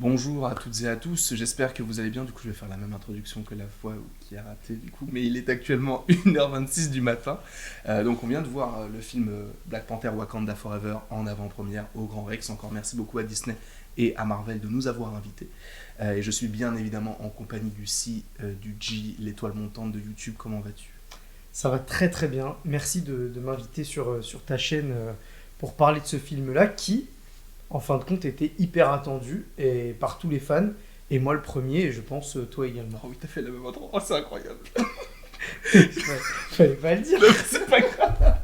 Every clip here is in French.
Bonjour à toutes et à tous, j'espère que vous allez bien. Du coup, je vais faire la même introduction que la fois qui a raté, du coup, mais il est actuellement 1h26 du matin. Donc, on vient de voir le film Black Panther Wakanda Forever en avant-première au Grand Rex. Encore merci beaucoup à Disney et à Marvel de nous avoir invités. Et je suis bien évidemment en compagnie du C, du G, l'étoile montante de YouTube. Comment vas-tu? Ça va très très bien. Merci de m'inviter sur ta chaîne pour parler de ce film-là qui, en fin de compte, était hyper attendu et par tous les fans. Et moi le premier, et je pense toi également. Oh oui, t'as fait la même intro. Oh, c'est incroyable. Ouais, fallait pas le dire. Non, mais c'est pas grave.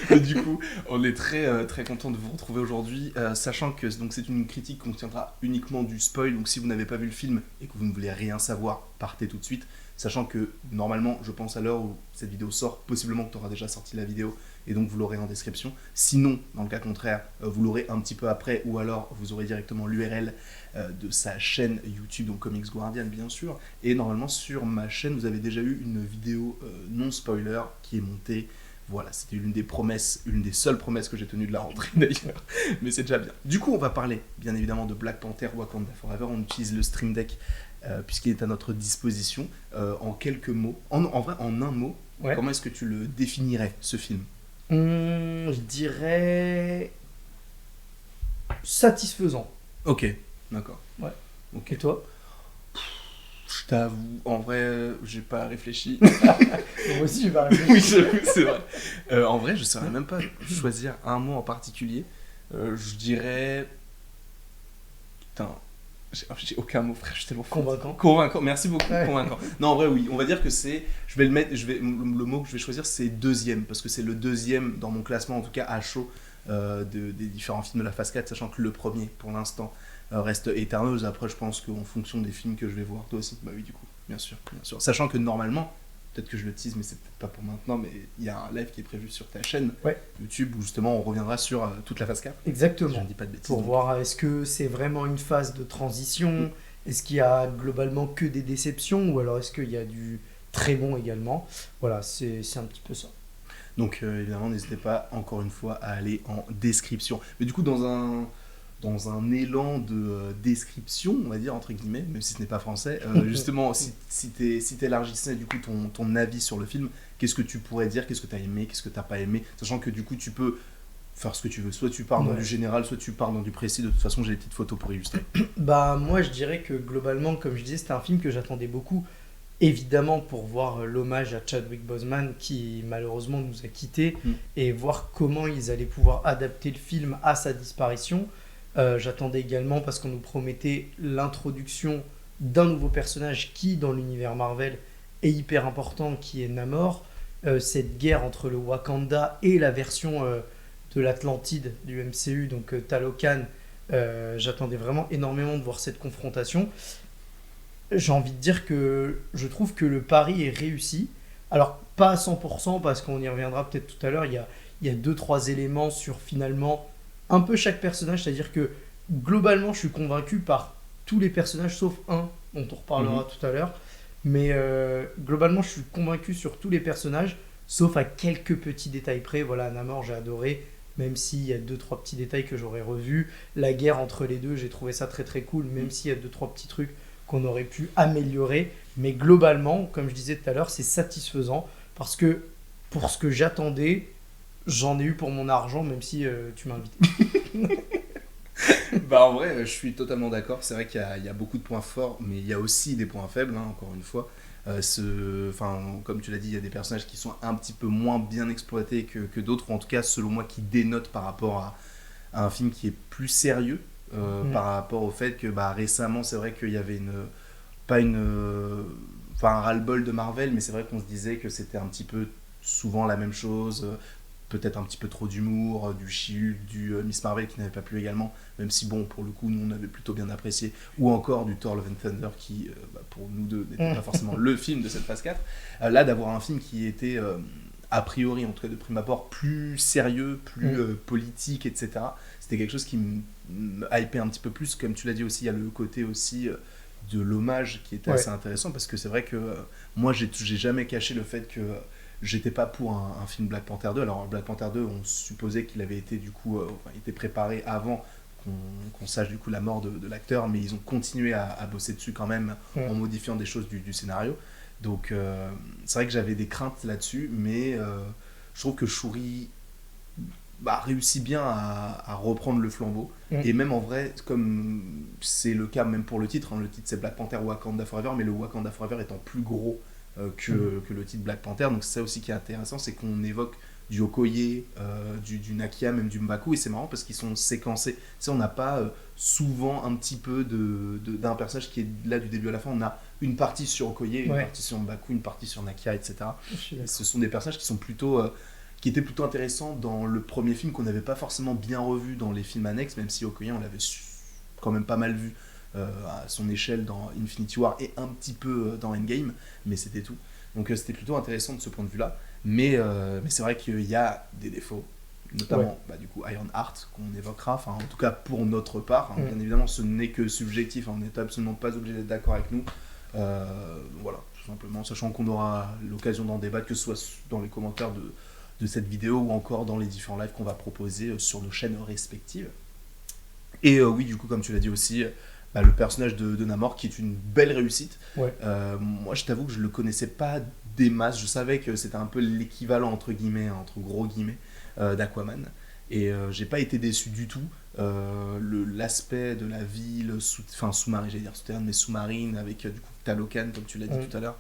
Et du coup, on est très content de vous retrouver aujourd'hui, sachant que donc, c'est une critique qui contiendra uniquement du spoil. Donc si vous n'avez pas vu le film et que vous ne voulez rien savoir, partez tout de suite. Sachant que normalement, je pense à l'heure où cette vidéo sort, possiblement que tu auras déjà sorti la vidéo et donc vous l'aurez en description. Sinon, dans le cas contraire, vous l'aurez un petit peu après ou alors vous aurez directement l'URL de sa chaîne YouTube, donc Comics Guardian bien sûr. Et normalement, sur ma chaîne, vous avez déjà eu une vidéo non spoiler qui est montée. Voilà, c'était l'une des promesses, une des seules promesses que j'ai tenues de la rentrée d'ailleurs, mais c'est déjà bien. Du coup, on va parler bien évidemment de Black Panther Wakanda Forever. On utilise le Stream Deck puisqu'il est à notre disposition. En quelques mots, en vrai, en un mot, Ouais. comment est-ce que tu le définirais ce film? Je dirais satisfaisant. Ok, d'accord. Ouais. Ok. Et toi? Je t'avoue, en vrai, j'ai pas réfléchi. Moi aussi, j'ai pas Oui, réfléchi. j'avoue, c'est vrai. En vrai, je saurais même pas choisir un mot en particulier. Je dirais. Putain, j'ai aucun mot, frère, je suis tellement fatigué. Convaincant. Convaincant, merci beaucoup, Ouais. convaincant. Non, en vrai, oui, on va dire que c'est. Je vais le mettre, le mot que je vais choisir, c'est deuxième, parce que c'est le deuxième dans mon classement, en tout cas à chaud, des différents films de la phase 4, sachant que le premier, pour l'instant, reste Eternals. Après, je pense qu'en fonction des films que je vais voir, toi aussi, bah oui, du coup, bien sûr, bien sûr. Sachant que normalement, peut-être que je le tease, mais c'est peut-être pas pour maintenant, mais il y a un live qui est prévu sur ta chaîne Ouais, YouTube où justement on reviendra sur toute la phase 4. Si je exactement. ne dis pas de bêtises. Pour Donc. voir est-ce que c'est vraiment une phase de transition, est-ce qu'il y a globalement que des déceptions ou alors est-ce qu'il y a du très bon également. Voilà, c'est un petit peu ça. Donc évidemment, n'hésitez pas encore une fois à aller en description. Mais du coup, dans un élan de description, on va dire, entre guillemets, même si ce n'est pas français, justement, si t'élargissais du coup ton avis sur le film, qu'est-ce que tu pourrais dire? Qu'est-ce que tu as aimé? Qu'est-ce que tu n'as pas aimé? Sachant que du coup, tu peux faire ce que tu veux. Soit tu pars dans du Ouais. général, soit tu pars dans du précis. De toute façon, j'ai des petites photos pour illustrer. Bah moi je dirais que globalement, comme je disais, c'était un film que j'attendais beaucoup. Évidemment pour voir l'hommage à Chadwick Boseman qui malheureusement nous a quittés Mm. et voir comment ils allaient pouvoir adapter le film à sa disparition. J'attendais également parce qu'on nous promettait l'introduction d'un nouveau personnage qui dans l'univers Marvel est hyper important, qui est Namor. Cette guerre entre le Wakanda et la version de l'Atlantide du MCU, donc Talokan. J'attendais vraiment énormément de voir cette confrontation. J'ai envie de dire que je trouve que le pari est réussi. Alors, pas à 100%, parce qu'on y reviendra peut-être tout à l'heure, il y a deux, trois éléments sur finalement un peu chaque personnage, c'est-à-dire que globalement, je suis convaincu par tous les personnages, sauf un, dont on reparlera Mhm. tout à l'heure. Mais globalement, je suis convaincu sur tous les personnages, sauf à quelques petits détails près. Voilà, Namor, j'ai adoré, même s'il y a deux, trois petits détails que j'aurais revus. La guerre entre les deux, j'ai trouvé ça très très cool, même s'il y a deux, trois petits trucs qu'on aurait pu améliorer. Mais globalement, comme je disais tout à l'heure, c'est satisfaisant parce que pour ce que j'attendais, j'en ai eu pour mon argent, même si tu m'as invité. Bah en vrai, je suis totalement d'accord. C'est vrai qu'il y a beaucoup de points forts, mais il y a aussi des points faibles, hein, encore une fois. Comme tu l'as dit, il y a des personnages qui sont un petit peu moins bien exploités que d'autres, ou en tout cas, selon moi, qui dénotent par rapport à un film qui est plus sérieux, Mm. par rapport au fait que bah, récemment, c'est vrai qu'il y avait pas une, enfin un ras-le-bol de Marvel, mais c'est vrai qu'on se disait que c'était un petit peu souvent la même chose, peut-être un petit peu trop d'humour, du She-Hulk, du Miss Marvel qui n'avait pas plu également, même si bon, pour le coup, nous on avait plutôt bien apprécié, ou encore du Thor Love and Thunder qui, bah, pour nous deux, n'était pas forcément le film de cette phase 4. Là, d'avoir un film qui était, a priori, en tout cas de prime abord, plus sérieux, plus Mm. politique, etc., c'était quelque chose qui me hypait un petit peu plus. Comme tu l'as dit aussi, il y a le côté aussi de l'hommage qui était Ouais. assez intéressant parce que c'est vrai que moi j'ai jamais caché le fait que j'étais pas pour un film Black Panther 2. Alors Black Panther 2, on supposait qu'il avait été du coup, enfin, il était préparé avant qu'on sache du coup la mort de l'acteur, mais ils ont continué à bosser dessus quand même en modifiant des choses du scénario. Donc c'est vrai que j'avais des craintes là-dessus, mais je trouve que Shuri réussit bien à reprendre le flambeau. Et même en vrai, comme c'est le cas même pour le titre, hein, le titre c'est Black Panther Wakanda Forever, mais le Wakanda Forever étant plus gros que le titre Black Panther, donc c'est ça aussi qui est intéressant, c'est qu'on évoque du Okoye, du Nakia, même du M'Baku, et c'est marrant parce qu'ils sont séquencés. Tu sais, on n'a pas souvent un petit peu d'un personnage qui est là du début à la fin, on a une partie sur Okoye, une partie sur M'Baku, une partie sur Nakia, etc. Et ce sont des personnages qui sont plutôt... qui était plutôt intéressant dans le premier film qu'on n'avait pas forcément bien revu dans les films annexes, même si Okoye on l'avait quand même pas mal vu à son échelle dans Infinity War et un petit peu dans Endgame, mais c'était tout. Donc c'était plutôt intéressant de ce point de vue-là, mais c'est vrai qu'il y a des défauts, notamment du coup Ironheart qu'on évoquera, enfin en tout cas pour notre part, hein, bien évidemment ce n'est que subjectif, hein, on n'est absolument pas obligé d'être d'accord avec nous. Voilà, tout simplement, sachant qu'on aura l'occasion d'en débattre, que ce soit dans les commentaires de cette vidéo ou encore dans les différents lives qu'on va proposer sur nos chaînes respectives. Et oui, du coup, comme tu l'as dit aussi, le personnage de Namor qui est une belle réussite. Moi, je t'avoue que je le connaissais pas des masses. Je savais que c'était un peu l'équivalent, entre guillemets, entre gros guillemets, d'Aquaman. Et j'ai pas été déçu du tout. L'aspect de la ville sous-marine, j'allais dire souterraine, mais sous-marine, avec du coup Talocan, comme tu l'as dit tout à l'heure.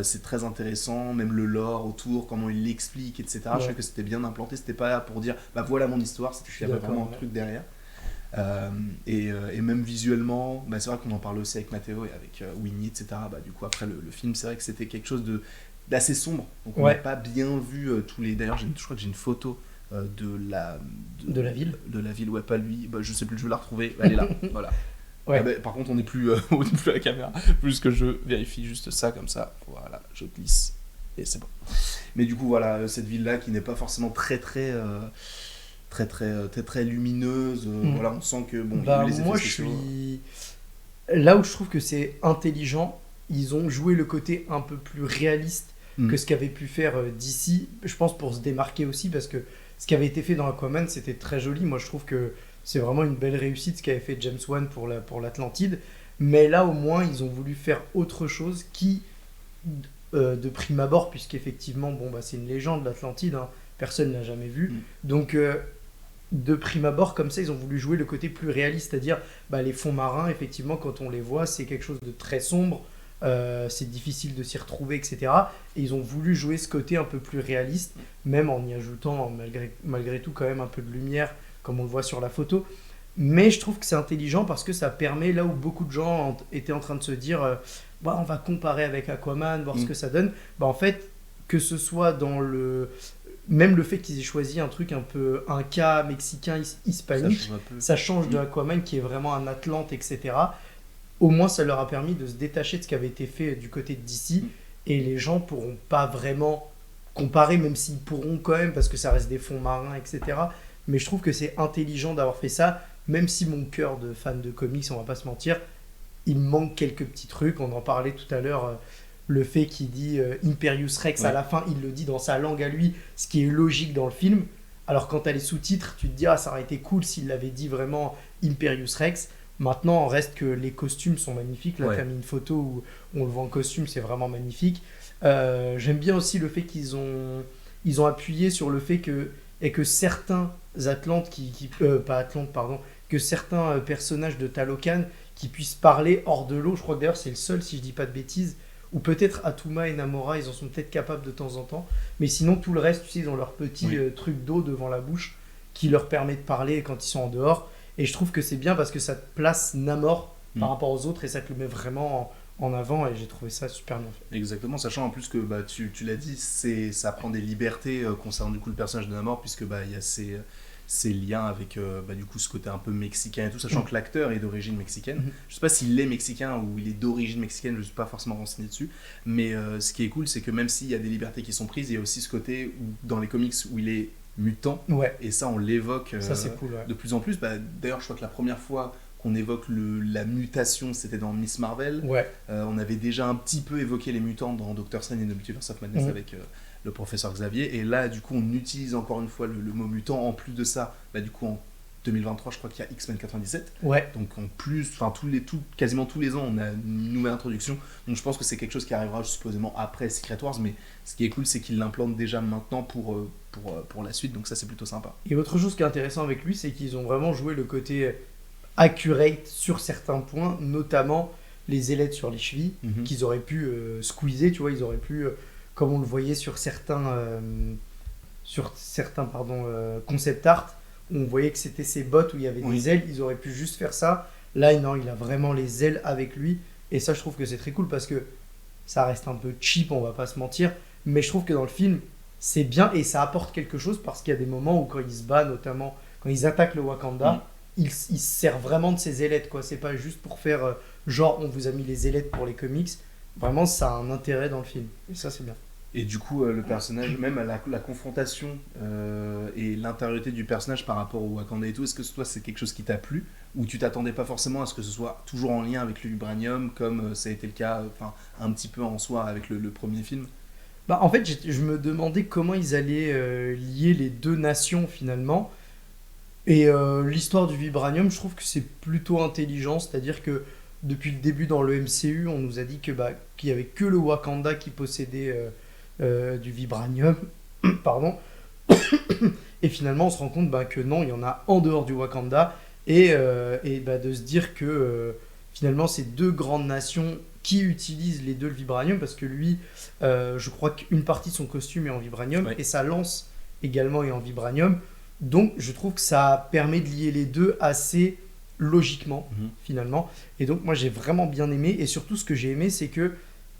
C'est très intéressant, même le lore autour, comment il l'explique, etc. Je sais que c'était bien implanté, c'était pas pour dire voilà mon histoire, c'était qu'il y avait vraiment un truc derrière. Et même visuellement, c'est vrai qu'on en parle aussi avec Mathéo et avec Winnie, etc. Du coup, après le film, c'est vrai que c'était quelque chose d'assez sombre. Donc on n'a pas bien vu tous les. D'ailleurs, je crois que j'ai une photo de la ville. De la ville, pas lui, je sais plus, je vais la retrouver. Elle est là, voilà. Par contre, on n'est plus, on n'est plus à la caméra. Plus que je vérifie juste ça, comme ça. Voilà, je glisse. Et c'est bon. Mais du coup, voilà, cette ville-là qui n'est pas forcément très lumineuse. Voilà, on sent que il y a eu les effets moi, spéciaux. Là où je trouve que c'est intelligent, ils ont joué le côté un peu plus réaliste que ce qu'avait pu faire DC. Je pense pour se démarquer aussi, parce que ce qui avait été fait dans Aquaman, c'était très joli. Moi, je trouve que c'est vraiment une belle réussite ce qu'avait fait James Wan pour l'Atlantide. Mais là, au moins, ils ont voulu faire autre chose qui, de prime abord, puisqu'effectivement, c'est une légende, l'Atlantide, hein, personne ne l'a jamais vu. Donc, de prime abord, comme ça, ils ont voulu jouer le côté plus réaliste, c'est-à-dire les fonds marins, effectivement, quand on les voit, c'est quelque chose de très sombre, c'est difficile de s'y retrouver, etc. Et ils ont voulu jouer ce côté un peu plus réaliste, même en y ajoutant, malgré tout, quand même un peu de lumière, comme on le voit sur la photo. Mais je trouve que c'est intelligent parce que ça permet, là où beaucoup de gens étaient en train de se dire on va comparer avec Aquaman, voir ce que ça donne, en fait, que ce soit dans même le fait qu'ils aient choisi un truc un peu inca, mexicain, hispanique, ça change de Aquaman qui est vraiment un Atlante, etc. Au moins ça leur a permis de se détacher de ce qui avait été fait du côté de DC, et les gens pourront pas vraiment comparer, même s'ils pourront quand même, parce que ça reste des fonds marins, etc. Mais je trouve que c'est intelligent d'avoir fait ça, même si mon cœur de fan de comics, on va pas se mentir, il me manque quelques petits trucs. On en parlait tout à l'heure, le fait qu'il dit Imperius Rex à la fin, il le dit dans sa langue à lui, ce qui est logique dans le film. Alors quand t'as les sous-titres, tu te dis ça aurait été cool s'il l'avait dit vraiment Imperius Rex. Maintenant, reste que les costumes sont magnifiques. Là, t'as mis une photo où on le voit en costume, c'est vraiment magnifique. J'aime bien aussi le fait qu'ils ont appuyé sur le fait que certains Atlantes que certains personnages de Talocan qui puissent parler hors de l'eau. Je crois que d'ailleurs c'est le seul, si je dis pas de bêtises, ou peut-être Atuma et Namora, ils en sont peut-être capables de temps en temps, mais sinon tout le reste, tu sais, ils ont leur petit truc d'eau devant la bouche qui leur permet de parler quand ils sont en dehors. Et je trouve que c'est bien parce que ça te place Namor par rapport aux autres et ça te le met vraiment en avant, et j'ai trouvé ça super bien fait. Exactement, sachant en plus que tu l'as dit, ça prend des libertés concernant du coup le personnage de Namor, puisque il y a ces liens avec du coup ce côté un peu mexicain et tout, sachant que l'acteur est d'origine mexicaine. Je sais pas s'il est mexicain ou il est d'origine mexicaine, je suis pas forcément renseigné dessus, mais ce qui est cool, c'est que même s'il y a des libertés qui sont prises, il y a aussi ce côté dans les comics où il est mutant, et ça on l'évoque ça, c'est cool, de plus en plus. D'ailleurs je crois que la première fois qu'on évoque la mutation, c'était dans Miss Marvel. On avait déjà un petit peu évoqué les mutants dans Doctor Strange et The Multiverse of Madness avec le professeur Xavier, et là du coup on utilise encore une fois le mot mutant. En plus de ça, du coup 2023, je crois qu'il y a X-Men 97. Ouais. Donc en plus, enfin quasiment tous les ans, on a une nouvelle introduction. Donc je pense que c'est quelque chose qui arrivera supposément après Secret Wars, mais ce qui est cool, c'est qu'il l'implantent déjà maintenant pour la suite, donc ça c'est plutôt sympa. Et autre chose qui est intéressant avec lui, c'est qu'ils ont vraiment joué le côté accurate sur certains points, notamment les ailettes sur les chevilles, qu'ils auraient pu squeezer, tu vois, ils auraient pu, comme on le voyait sur certains concept art, où on voyait que c'était ses bottes où il y avait des ailes, ils auraient pu juste faire ça. Là, non, il a vraiment les ailes avec lui, et ça, je trouve que c'est très cool parce que ça reste un peu cheap, on va pas se mentir, mais je trouve que dans le film, c'est bien et ça apporte quelque chose parce qu'il y a des moments où quand il se bat, notamment quand ils attaquent le Wakanda, il se sert vraiment de ses ailettes, quoi. C'est pas juste pour faire genre on vous a mis les ailettes pour les comics. Vraiment, ça a un intérêt dans le film. Et ça, c'est bien. Et du coup, le personnage, même la confrontation et l'intériorité du personnage par rapport au Wakanda et tout, est-ce que toi c'est quelque chose qui t'a plu ou tu t'attendais pas forcément à ce que ce soit toujours en lien avec le vibranium comme ça a été le cas un petit peu en soi avec le premier film? Bah, en fait, je me demandais comment ils allaient lier les deux nations finalement. Et l'histoire du vibranium, je trouve que c'est plutôt intelligent. C'est-à-dire que depuis le début dans le MCU, on nous a dit qu'il n'y avait que le Wakanda qui possédait du vibranium. Pardon. Et finalement, on se rend compte que non, il y en a en dehors du Wakanda. Et de se dire que finalement, ces deux grandes nations qui utilisent les deux le vibranium, parce que lui, je crois qu'une partie de son costume est en vibranium, et sa lance également est en vibranium. Donc, je trouve que ça permet de lier les deux assez logiquement, finalement. Et donc, moi, j'ai vraiment bien aimé. Et surtout, ce que j'ai aimé, c'est que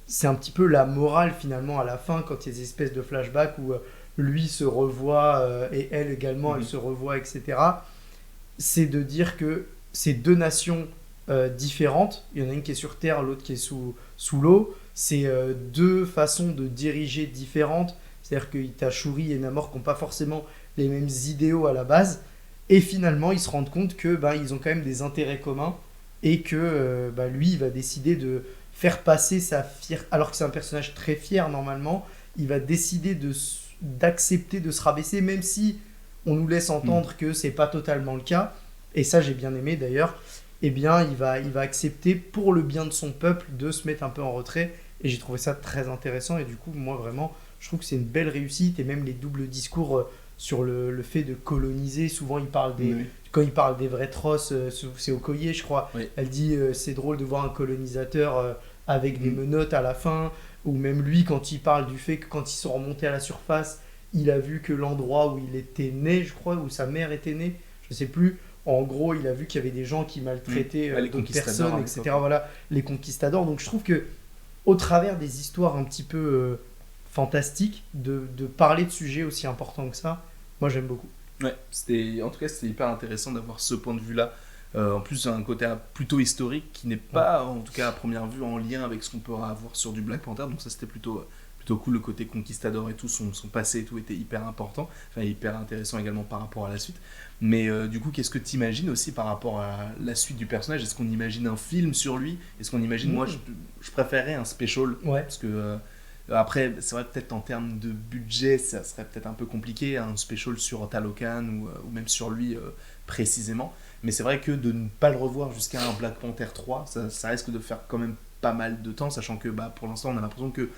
c'est un petit peu la morale, finalement, à la fin, quand il y a des espèces de flashbacks où lui se revoit et elle également, elle se revoit, etc. C'est de dire que ces deux nations différentes, il y en a une qui est sur Terre, l'autre qui est sous l'eau, c'est deux façons de diriger différentes. C'est-à-dire que t'as Shuri et Namor qui n'ont pas forcément les mêmes idéaux à la base, et finalement ils se rendent compte que ils ont quand même des intérêts communs et que lui il va décider de faire passer sa fierté, alors que c'est un personnage très fier normalement, il va décider d'accepter de se rabaisser même si on nous laisse entendre que c'est pas totalement le cas, et ça j'ai bien aimé d'ailleurs. Il va accepter pour le bien de son peuple de se mettre un peu en retrait, et j'ai trouvé ça très intéressant. Et du coup moi vraiment je trouve que c'est une belle réussite, et même les doubles discours sur le fait de coloniser. Souvent, quand il parle des vrais trosses, c'est Okoye, je crois. Oui. Elle dit c'est drôle de voir un colonisateur avec des menottes à la fin. Ou même lui, quand il parle du fait que quand ils sont remontés à la surface, il a vu que l'endroit où il était né, je crois, où sa mère était née, je sais plus. En gros, il a vu qu'il y avait des gens qui maltraitaient d'autres personnes, etc. Voilà, les conquistadors. Donc je trouve que au travers des histoires un petit peu fantastiques, de parler de sujets aussi importants que ça, moi j'aime beaucoup. Ouais, en tout cas c'était hyper intéressant d'avoir ce point de vue-là. En plus, un côté plutôt historique qui n'est pas, en tout cas à première vue, en lien avec ce qu'on peut avoir sur du Black Panther. Donc ça c'était plutôt cool. Le côté conquistador et tout, son passé et tout était hyper important. Enfin, hyper intéressant également par rapport à la suite. Mais du coup, qu'est-ce que tu imagines aussi par rapport à la suite du personnage? Est-ce qu'on imagine un film sur lui? Est-ce qu'on imagine... Moi, je préférerais un special. Ouais. Parce que... après, c'est vrai peut-être en termes de budget, ça serait peut-être un peu compliqué, un special sur Talocan ou même sur lui précisément. Mais c'est vrai que de ne pas le revoir jusqu'à un Black Panther 3, ça risque de faire quand même pas mal de temps, sachant que pour l'instant, on a l'impression que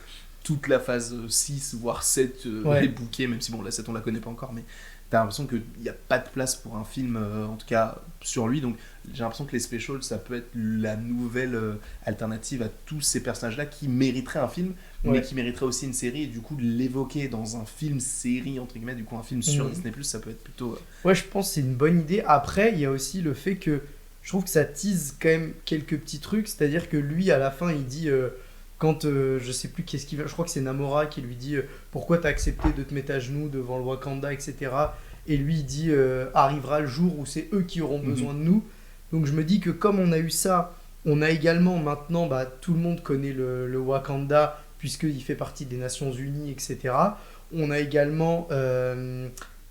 toute la phase 6, voire 7 est bookée, même si la 7 on la connaît pas encore, mais t'as l'impression qu'il n'y a pas de place pour un film, en tout cas sur lui. Donc j'ai l'impression que les specials, ça peut être la nouvelle alternative à tous ces personnages-là qui mériteraient un film, mais qui mériteraient aussi une série, et du coup l'évoquer dans un film-série, entre guillemets, du coup un film sur Disney+, ça peut être plutôt... Ouais, je pense que c'est une bonne idée. Après, il y a aussi le fait que je trouve que ça tease quand même quelques petits trucs, c'est-à-dire que lui, à la fin, il dit... quand je sais plus qu'est-ce qu'il va, je crois que c'est Namora qui lui dit pourquoi t'as accepté de te mettre à genoux devant le Wakanda, etc. Et lui il dit arrivera le jour où c'est eux qui auront besoin de nous. Donc je me dis que comme on a eu ça, on a également maintenant, tout le monde connaît le Wakanda puisqu'il fait partie des Nations Unies, etc. On a également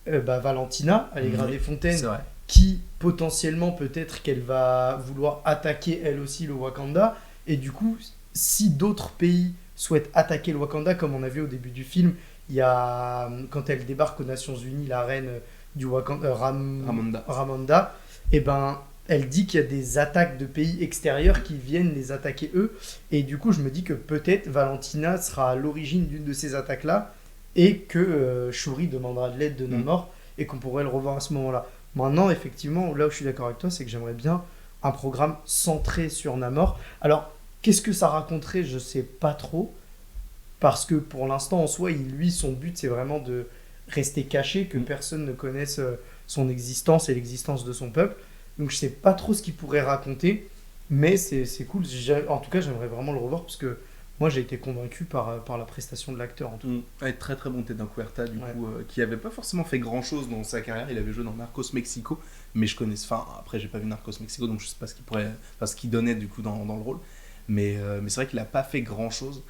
Valentina, Allegra des Fontaines, qui potentiellement peut-être qu'elle va vouloir attaquer elle aussi le Wakanda, et du coup si d'autres pays souhaitent attaquer le Wakanda, comme on a vu au début du film, il y a, quand elle débarque aux Nations Unies, la reine du Wakanda, Ramonda. Ramonda, et ben elle dit qu'il y a des attaques de pays extérieurs qui viennent les attaquer eux. Et du coup, je me dis que peut-être Valentina sera à l'origine d'une de ces attaques-là et que Shuri demandera de l'aide de Namor et qu'on pourrait le revoir à ce moment-là. Maintenant, effectivement, là où je suis d'accord avec toi, c'est que j'aimerais bien un programme centré sur Namor. Alors, qu'est-ce que ça raconterait? Je sais pas trop. Parce que pour l'instant, en soi, lui, son but, c'est vraiment de rester caché, que personne ne connaisse son existence et l'existence de son peuple. Donc je sais pas trop ce qu'il pourrait raconter, mais c'est cool. En tout cas, j'aimerais vraiment le revoir parce que moi j'ai été convaincu par la prestation de l'acteur. En tout cas. Ouais, très très bon Teddy Huerta, du coup, qui avait pas forcément fait grand chose dans sa carrière. Il avait joué dans Narcos Mexico, mais je connais. Enfin, après, j'ai pas vu Narcos Mexico, donc je sais pas ce qu'il donnait du coup dans le rôle. Mais c'est vrai qu'il a pas fait grand chose.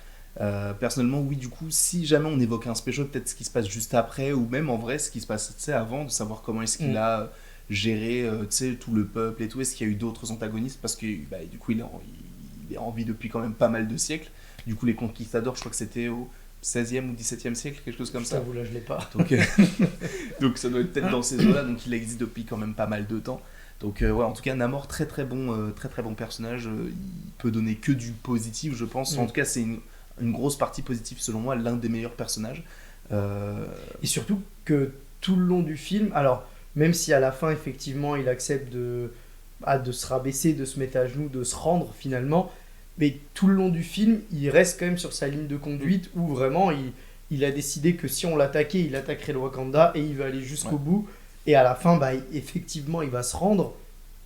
Personnellement, oui, du coup, si jamais on évoque un special, peut-être ce qui se passe juste après, ou même en vrai ce qui se passe avant, de savoir comment est-ce qu'il a géré tout le peuple et tout, est-ce qu'il y a eu d'autres antagonistes, parce que du coup, il est en vie depuis quand même pas mal de siècles. Du coup, les conquistadors, je crois que c'était au 16e ou 17e siècle, quelque chose comme ça. Vous là, je l'ai pas. Donc ça doit être peut-être dans ces eaux-là, donc il existe depuis quand même pas mal de temps. Donc ouais, en tout cas, Namor, très très bon personnage, il peut donner que du positif, je pense. En tout cas, c'est une grosse partie positive selon moi, l'un des meilleurs personnages. Et surtout que tout le long du film, alors même si à la fin effectivement il accepte de se rabaisser, de se mettre à genoux, de se rendre finalement, mais tout le long du film il reste quand même sur sa ligne de conduite où vraiment il a décidé que si on l'attaquait, il attaquerait le Wakanda et il va aller jusqu'au bout, et à la fin effectivement il va se rendre,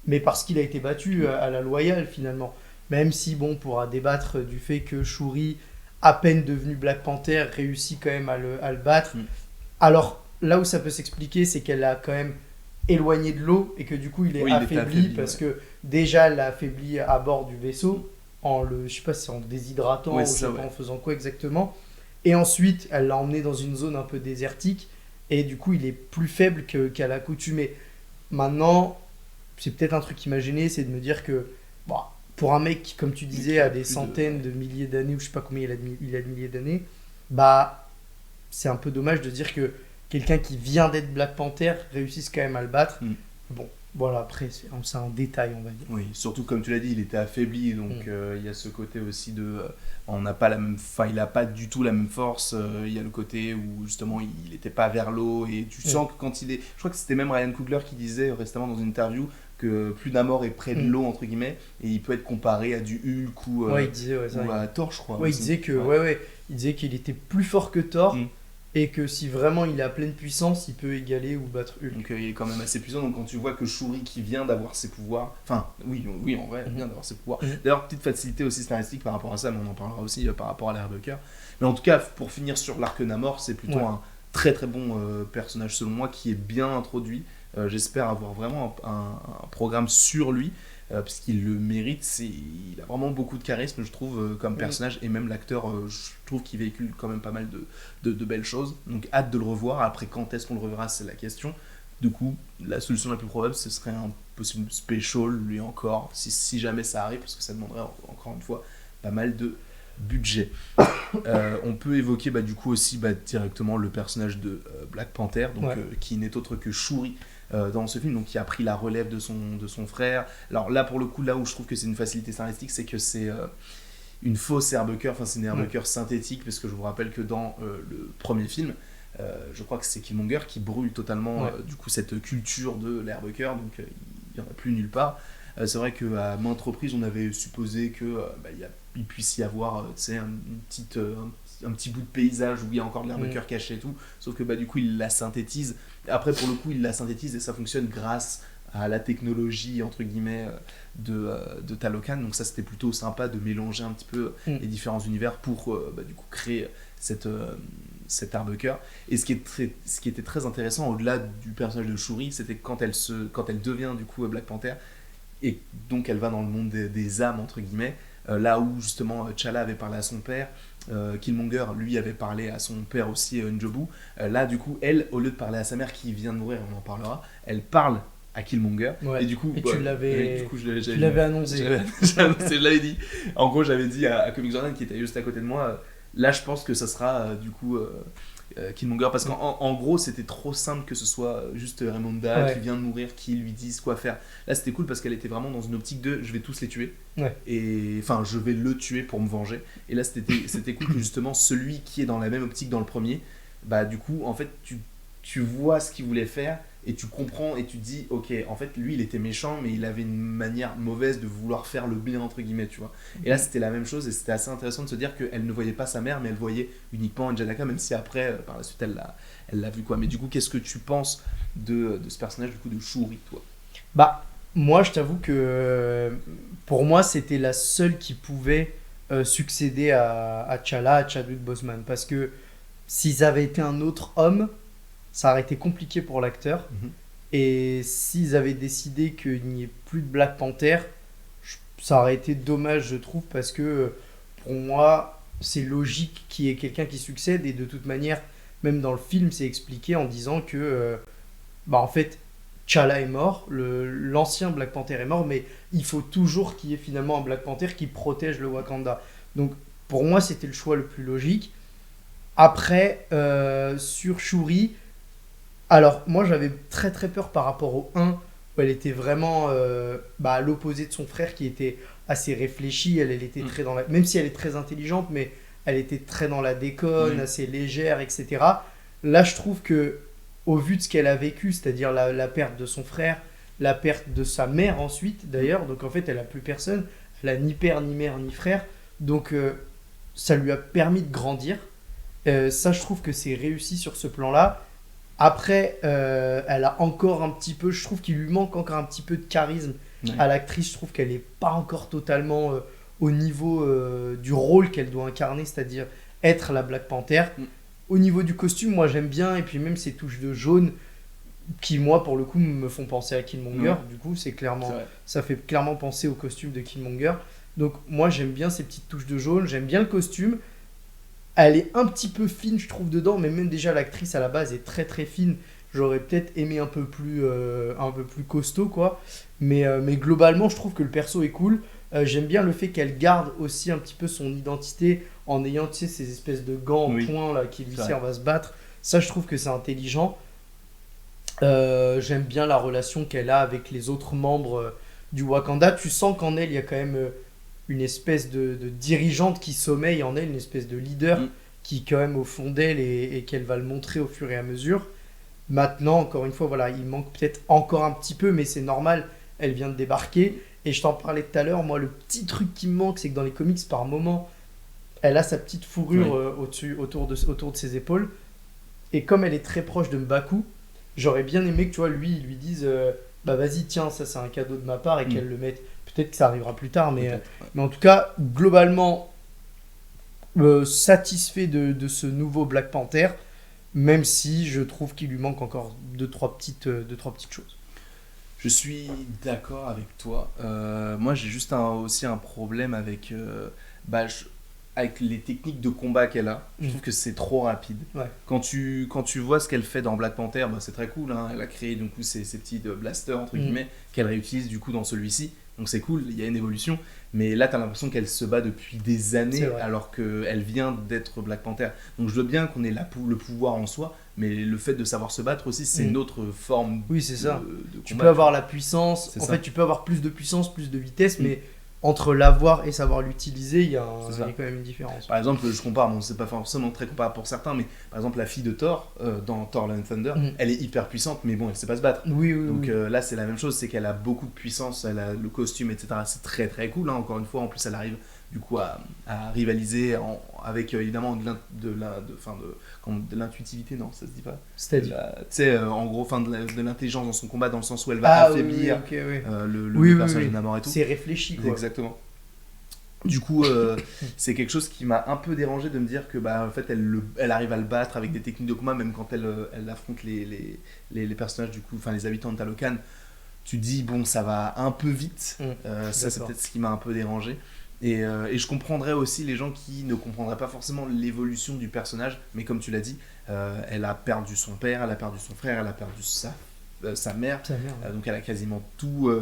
mais parce qu'il a été battu à la loyale finalement. Même si bon, on pourra débattre du fait que Shuri, à peine devenu Black Panther, réussit quand même à le battre. Alors là où ça peut s'expliquer, c'est qu'elle l'a quand même éloigné de l'eau et que du coup il est affaibli parce que déjà elle l'a affaibli à bord du vaisseau je sais pas si c'est en déshydratant ou en faisant quoi exactement. Et ensuite elle l'a emmené dans une zone un peu désertique et du coup il est plus faible qu'à l'accoutumée. Maintenant, c'est peut-être un truc qui m'a gêné, c'est de me dire que pour un mec qui, comme tu disais, a des centaines de milliers d'années, ou je sais pas combien il a de milliers d'années, c'est un peu dommage de dire que quelqu'un qui vient d'être Black Panther réussisse quand même à le battre. Bon, voilà, après, c'est un détail, on va dire. Oui, surtout comme tu l'as dit, il était affaibli, donc il y a ce côté aussi de... on n'a pas la même... Enfin, il n'a pas du tout la même force. Il y a le côté où, justement, il n'était pas vers l'eau, et tu sens que quand il est... Je crois que c'était même Ryan Coogler qui disait récemment dans une interview que plus Namor est près de l'eau, entre guillemets, et il peut être comparé à du Hulk ou il disait, ou à Thor, je crois. Il disait que il disait qu'il était plus fort que Thor, et que si vraiment il est à pleine puissance, il peut égaler ou battre Hulk. Donc il est quand même assez puissant. Donc quand tu vois que Shuri qui vient d'avoir ses pouvoirs, enfin oui en vrai, elle vient d'avoir ses pouvoirs. D'ailleurs, petite facilité aussi scénaristique par rapport à ça, mais on en parlera aussi par rapport à l'ère de cœur. Mais en tout cas, pour finir sur l'arc Namor, c'est plutôt un très très bon personnage selon moi, qui est bien introduit. J'espère avoir vraiment un programme sur lui, parce qu'il le mérite. Il a vraiment beaucoup de charisme, je trouve, comme personnage, et même l'acteur, je trouve qu'il véhicule quand même pas mal de belles choses. Donc hâte de le revoir. Après, quand est-ce qu'on le reverra, c'est la question. Du coup, la solution la plus probable, ce serait un possible special, lui encore, si jamais ça arrive, parce que ça demanderait encore une fois pas mal de budget. On peut évoquer du coup aussi directement le personnage de Black Panther, donc, qui n'est autre que Shuri dans ce film, donc qui a pris la relève de son frère. Alors là, pour le coup, là où je trouve que c'est une facilité scénaristique, c'est que c'est une fausse herbe-cœur, enfin c'est une herbe-cœur synthétique, parce que je vous rappelle que dans le premier film, je crois que c'est Killmonger qui brûle totalement du coup cette culture de l'herbe-cœur, donc il n'y en a plus nulle part. C'est vrai qu'à maintes reprises, on avait supposé que il puisse y avoir un petit bout de paysage où il y a encore de l'herbe-cœur caché et tout, sauf que du coup il la synthétise. Après, pour le coup, il la synthétise et ça fonctionne grâce à la technologie entre guillemets de Talokan. Donc ça, c'était plutôt sympa de mélanger un petit peu les différents univers pour du coup créer cet herbe-cœur. Et ce qui était très intéressant au-delà du personnage de Shuri, c'était quand elle devient du coup Black Panther, et donc elle va dans le monde des âmes entre guillemets, là où justement T'Challa avait parlé à son père, Killmonger lui avait parlé à son père aussi, Njobu. Là du coup elle, au lieu de parler à sa mère qui vient de mourir, on en parlera, elle parle à Killmonger, et du coup tu l'avais annoncé. Je l'avais dit, en gros j'avais dit à Comic Jordan qui était juste à côté de moi, là je pense que ça sera du coup Killmonger, parce en gros c'était trop simple que ce soit juste Ramonda qui vient de mourir, qui lui dise quoi faire. Là c'était cool parce qu'elle était vraiment dans une optique de je vais tous les tuer, et enfin je vais le tuer pour me venger. Et là c'était cool que justement celui qui est dans la même optique dans le premier, bah du coup en fait tu vois ce qu'il voulait faire et tu comprends et tu te dis ok, en fait lui il était méchant mais il avait une manière mauvaise de vouloir faire le bien entre guillemets, tu vois. Et là c'était la même chose et c'était assez intéressant de se dire qu'elle ne voyait pas sa mère mais elle voyait uniquement Janaka, même si après par la suite elle l'a vu quoi. Mais du coup qu'est-ce que tu penses de ce personnage du coup de Shuri, toi? Bah moi je t'avoue que pour moi c'était la seule qui pouvait succéder à T'Challa, à Chadwick Boseman, parce que s'ils avaient été un autre homme, ça aurait été compliqué pour l'acteur. Et s'ils avaient décidé qu'il n'y ait plus de Black Panther, ça aurait été dommage, je trouve, parce que pour moi, c'est logique qu'il y ait quelqu'un qui succède. Et de toute manière, même dans le film, c'est expliqué en disant que, en fait, T'Challa est mort, l'ancien Black Panther est mort, mais il faut toujours qu'il y ait finalement un Black Panther qui protège le Wakanda. Donc, pour moi, c'était le choix le plus logique. Après, sur Shuri, alors moi j'avais très très peur par rapport au 1, où elle était vraiment à l'opposé de son frère qui était assez réfléchi. Elle était très dans la... Même si elle est très intelligente, mais elle était très dans la déconne, assez légère, etc. Là je trouve que, au vu de ce qu'elle a vécu, c'est-à-dire la perte de son frère, la perte de sa mère ensuite d'ailleurs, donc en fait elle a plus personne, elle a ni père, ni mère, ni frère, donc ça lui a permis de grandir. Ça, je trouve que c'est réussi sur ce plan-là. Après, elle a encore un petit peu, je trouve qu'il lui manque encore un petit peu de charisme à l'actrice. Je trouve qu'elle n'est pas encore totalement au niveau du rôle qu'elle doit incarner, c'est-à-dire être la Black Panther. Au niveau du costume, moi j'aime bien, et puis même ces touches de jaune qui, moi, pour le coup, me font penser à Killmonger. Du coup, ça fait clairement penser au costume de Killmonger. Donc, moi, j'aime bien ces petites touches de jaune, j'aime bien le costume. Elle est un petit peu fine, je trouve, dedans, mais même déjà l'actrice à la base est très très fine. J'aurais peut-être aimé un peu plus costaud, quoi. Mais globalement, je trouve que le perso est cool. J'aime bien le fait qu'elle garde aussi un petit peu son identité en ayant, tu sais, ces espèces de gants en point là, qui lui servent à se battre. Ça, je trouve que c'est intelligent. J'aime bien la relation qu'elle a avec les autres membres du Wakanda. Tu sens qu'en elle, il y a quand même une espèce de dirigeante qui sommeille en elle, une espèce de leader qui quand même au fond d'elle et qu'elle va le montrer au fur et à mesure. Maintenant, encore une fois, voilà, il manque peut-être encore un petit peu, mais c'est normal, elle vient de débarquer. Et je t'en parlais tout à l'heure, moi, le petit truc qui me manque, c'est que dans les comics, par moment, elle a sa petite fourrure autour de ses épaules. Et comme elle est très proche de M'Baku, j'aurais bien aimé que, tu vois, lui, il lui dise vas-y, tiens, ça c'est un cadeau de ma part, et qu'elle le mette. Peut-être que ça arrivera plus tard, mais en tout cas, globalement, satisfait de ce nouveau Black Panther, même si je trouve qu'il lui manque encore deux, trois petites choses. Je suis d'accord avec toi. Moi, j'ai juste aussi un problème avec, avec les techniques de combat qu'elle a. Je trouve que c'est trop rapide. Quand tu vois ce qu'elle fait dans Black Panther, c'est très cool. Hein. Elle a créé du coup, ces petits blasters, entre guillemets, qu'elle réutilise du coup dans celui-ci. Donc c'est cool, il y a une évolution. Mais là, tu as l'impression qu'elle se bat depuis des années alors qu'elle vient d'être Black Panther. Donc je veux bien qu'on ait le pouvoir en soi, mais le fait de savoir se battre aussi, c'est une autre forme de combat. Tu peux avoir la puissance, fait, tu peux avoir plus de puissance, plus de vitesse, mais entre l'avoir et savoir l'utiliser, il y a quand même une différence. Par exemple, je compare, c'est pas forcément très comparable pour certains, mais par exemple, la fille de Thor, dans Thor Love and Thunder, elle est hyper puissante, mais bon, elle sait pas se battre. Donc là, c'est la même chose, c'est qu'elle a beaucoup de puissance, elle a le costume, etc. C'est très très cool, hein, encore une fois. En plus, elle arrive du coup à rivaliser avec évidemment de l'intuitivité, non, ça se dit pas. C'est-à-dire, tu sais, en gros, de l'intelligence dans son combat, dans le sens où elle va affaiblir le personnage de Namor et tout. C'est réfléchi, quoi. Exactement. Du coup, c'est quelque chose qui m'a un peu dérangé de me dire que en fait, elle arrive à le battre avec des techniques de combat, même quand elle affronte les personnages, du coup, enfin les habitants de Talokan. Tu te dis, bon, ça va un peu vite. Ça, c'est peut-être ce qui m'a un peu dérangé. Et je comprendrais aussi les gens qui ne comprendraient pas forcément l'évolution du personnage, mais comme tu l'as dit, elle a perdu son père, elle a perdu son frère, elle a perdu sa mère, donc elle a quasiment tout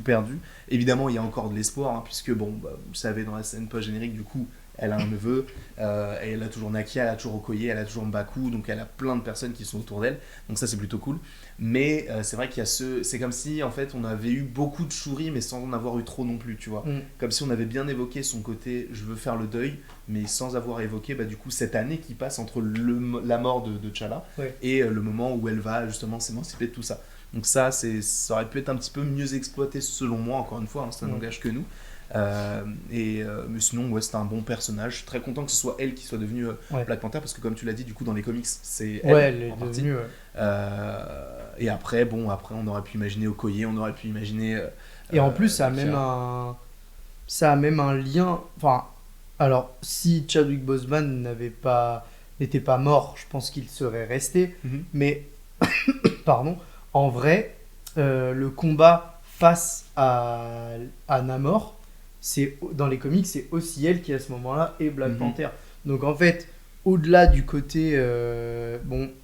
perdu. Évidemment, il y a encore de l'espoir, hein, puisque vous savez, dans la scène post-générique, du coup, elle a un neveu, et elle a toujours Nakia, elle a toujours Okoye, elle a toujours Mbaku, donc elle a plein de personnes qui sont autour d'elle, donc ça c'est plutôt cool. Mais c'est vrai qu'il y a c'est comme si en fait on avait eu beaucoup de Shuri mais sans en avoir eu trop non plus, tu vois. Comme si on avait bien évoqué son côté je veux faire le deuil, mais sans avoir évoqué du coup cette année qui passe entre la mort de T'Challa et le moment où elle va justement s'émanciper de tout ça. Donc ça aurait pu être un petit peu mieux exploité selon moi, encore une fois, hein, ça n'engage que nous. Mais sinon ouais, c'était un bon personnage. Je suis très content que ce soit elle qui soit devenue Black Panther, parce que comme tu l'as dit, du coup dans les comics c'est elle est en partie. devenue, Et après on aurait pu imaginer Okoye, on aurait pu imaginer et en plus ça a même un lien, enfin, alors si Chadwick Boseman n'était pas mort, je pense qu'il serait resté. Mais pardon, en vrai, le combat face à Namor, dans les comics, c'est aussi elle qui à ce moment-là est Black Panther. Donc en fait, au-delà du côté,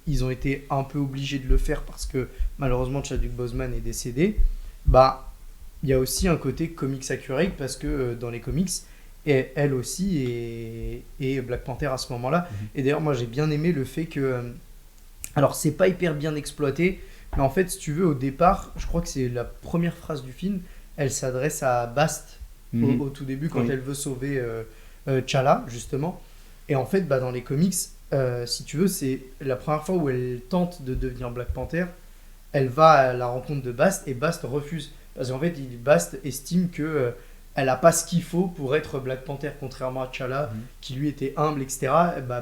ils ont été un peu obligés de le faire parce que malheureusement Chadwick Boseman est décédé. Il y a aussi un côté comics accurate parce que dans les comics, elle aussi est Black Panther à ce moment-là. Et d'ailleurs, moi j'ai bien aimé le fait que, alors c'est pas hyper bien exploité, mais en fait, si tu veux, au départ, je crois que c'est la première phrase du film, elle s'adresse à Bast au tout début quand elle veut sauver T'Challa, justement. Et en fait, dans les comics, si tu veux, c'est la première fois où elle tente de devenir Black Panther. Elle va à la rencontre de Bast et Bast refuse. Parce qu'en fait, Bast estime que elle n'a pas ce qu'il faut pour être Black Panther, contrairement à T'Challa, qui lui était humble, etc.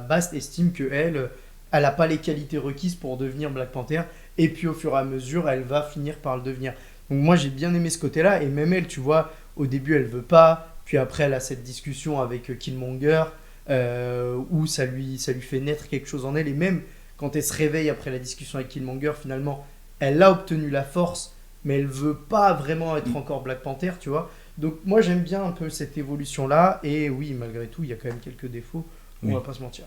Bast estime qu'elle n'a pas les qualités requises pour devenir Black Panther. Et puis au fur et à mesure, elle va finir par le devenir. Donc moi, j'ai bien aimé ce côté-là. Et même elle, tu vois, au début, elle veut pas. Puis après, elle a cette discussion avec Killmonger, où ça lui fait naître quelque chose en elle. Et même quand elle se réveille après la discussion avec Killmonger, finalement, elle a obtenu la force, mais elle veut pas vraiment être encore Black Panther, tu vois. Donc moi, j'aime bien un peu cette évolution-là. Et oui, malgré tout, il y a quand même quelques défauts. On va pas se mentir.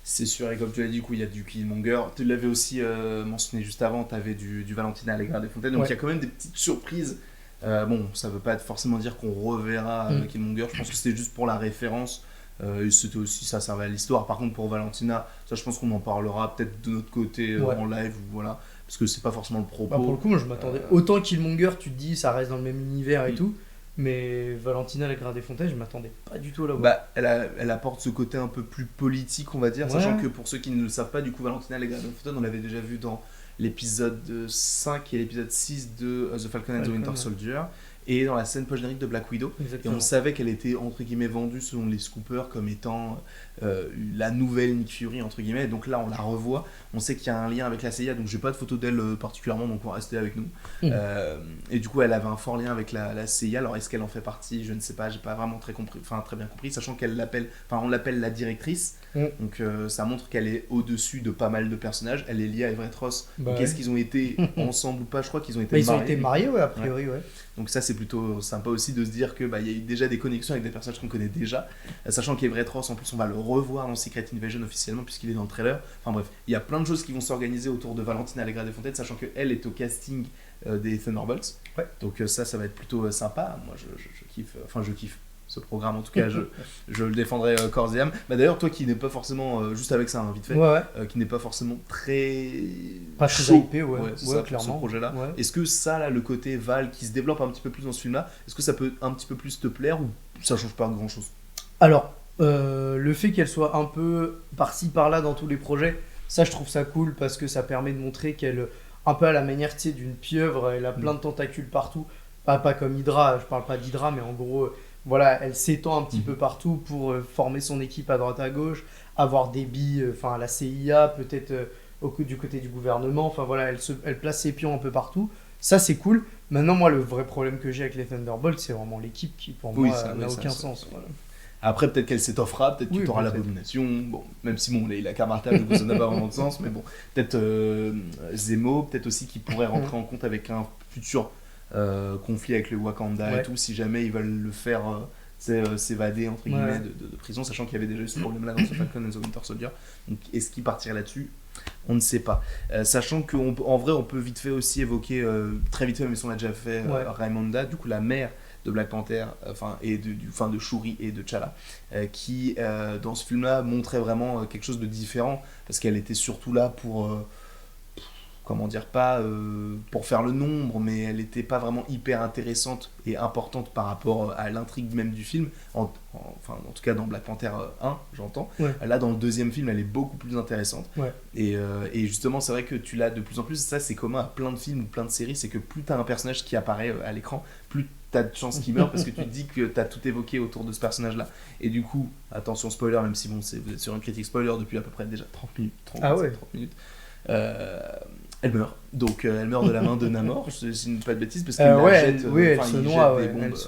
C'est sûr, et comme tu l'as dit, du coup, il y a du Killmonger. Tu l'avais aussi mentionné juste avant, tu avais du Valentina Allegra des Fontaines. Donc il y a quand même des petites surprises. Ça veut pas forcément dire qu'on reverra Killmonger. Je pense que c'était juste pour la référence. C'était aussi, ça servait à l'histoire. Par contre, pour Valentina, ça, je pense qu'on en parlera peut-être de notre côté en live, voilà. Parce que c'est pas forcément le propos. Pour le coup, moi, je m'attendais. Autant Killmonger, tu te dis, ça reste dans le même univers et tout. Mais Valentina Allegra des Fontaines, je m'attendais pas du tout à la voir. Elle apporte ce côté un peu plus politique, on va dire, sachant que pour ceux qui ne le savent pas, du coup, Valentina Allegra des Fontaines, on l'avait déjà vu dans l'épisode 5 et l'épisode 6 de The Falcon and the Winter Soldier, et dans la scène post-générique de Black Widow. Exactement. Et on savait qu'elle était, entre guillemets, vendue selon les scoopers comme étant la nouvelle Nick Fury, entre guillemets. Et donc là, on la revoit. On sait qu'il y a un lien avec la CIA, donc j'ai pas de photo d'elle particulièrement, donc on va rester avec nous. Et du coup, elle avait un fort lien avec la CIA. Alors, est-ce qu'elle en fait partie? Je ne sais pas, j'ai pas vraiment très bien compris, sachant on l'appelle la directrice. Donc ça montre qu'elle est au-dessus de pas mal de personnages. Elle est liée à Everett Ross. Donc est-ce qu'ils ont été ensemble ou pas? Je crois qu'ils ont été mariés. Ils ont été mariés, a priori, ouais. Donc ça, c'est plutôt sympa aussi de se dire que y a eu déjà des connexions avec des personnages qu'on connaît déjà, sachant qu'Everett Ross, en plus, on va le revoir dans Secret Invasion officiellement puisqu'il est dans le trailer. Enfin bref, il y a plein de choses qui vont s'organiser autour de Valentina Allegra des Fontaines, sachant qu'elle est au casting des Thunderbolts. Donc ça va être plutôt sympa. Moi, je kiffe ce programme, en tout cas je le défendrai corps et âme. D'ailleurs, toi qui n'es pas forcément, juste avec ça, vite fait, qui n'est pas forcément pas chaud hypé, ça, clairement, pour ce projet-là, est-ce que ça, là, le côté Val qui se développe un petit peu plus dans ce film-là, est-ce que ça peut un petit peu plus te plaire ou ça change pas grand-chose? Alors, le fait qu'elle soit un peu par-ci par-là dans tous les projets, ça je trouve ça cool parce que ça permet de montrer qu'elle, un peu à la manière d'une pieuvre, elle a plein de tentacules partout, pas comme Hydra, je parle pas d'Hydra, mais en gros... Voilà, elle s'étend un petit peu partout pour former son équipe à droite à gauche, avoir des billes, à la CIA, peut-être du côté du gouvernement. Enfin voilà, elle place ses pions un peu partout. Ça, c'est cool. Maintenant, moi, le vrai problème que j'ai avec les Thunderbolts, c'est vraiment l'équipe qui, pour moi, n'a aucun sens. Voilà. Après, peut-être qu'elle s'étoffera, peut-être que tu auras l'Abomination. Bon, même si il a qu'un martel, donc ça n'a pas vraiment de sens. Mais bon, peut-être Zemo, peut-être aussi qui pourrait rentrer en compte avec un futur conflit avec le Wakanda et tout, si jamais ils veulent le faire s'évader entre guillemets de prison, sachant qu'il y avait déjà eu ce problème là dans The Falcon and the Winter Soldier. Donc est-ce qu'il partirait là-dessus? On ne sait pas, sachant qu'en vrai on peut vite fait aussi évoquer très vite fait, mais on l'a déjà fait, Raimonda, du coup la mère de Black Panther, de Shuri et de T'Challa, qui dans ce film-là montrait vraiment quelque chose de différent, parce qu'elle était surtout là pour comment dire, pas pour faire le nombre, mais elle n'était pas vraiment hyper intéressante et importante par rapport à l'intrigue même du film, en tout cas dans Black Panther 1, j'entends. Ouais. Là, dans le deuxième film, elle est beaucoup plus intéressante. Ouais. Et justement, c'est vrai que tu l'as de plus en plus, ça c'est commun à plein de films ou plein de séries, c'est que plus tu as un personnage qui apparaît à l'écran, plus tu as de chances qu'il meure, parce que tu te dis que tu as tout évoqué autour de ce personnage-là. Et du coup, attention spoiler, même si bon, vous êtes sur une critique spoiler depuis à peu près déjà 30 minutes, 30 minutes. Elle meurt. Donc elle meurt de la main de Namor, je ne dis pas de bêtises, parce qu'il la jette. Elle se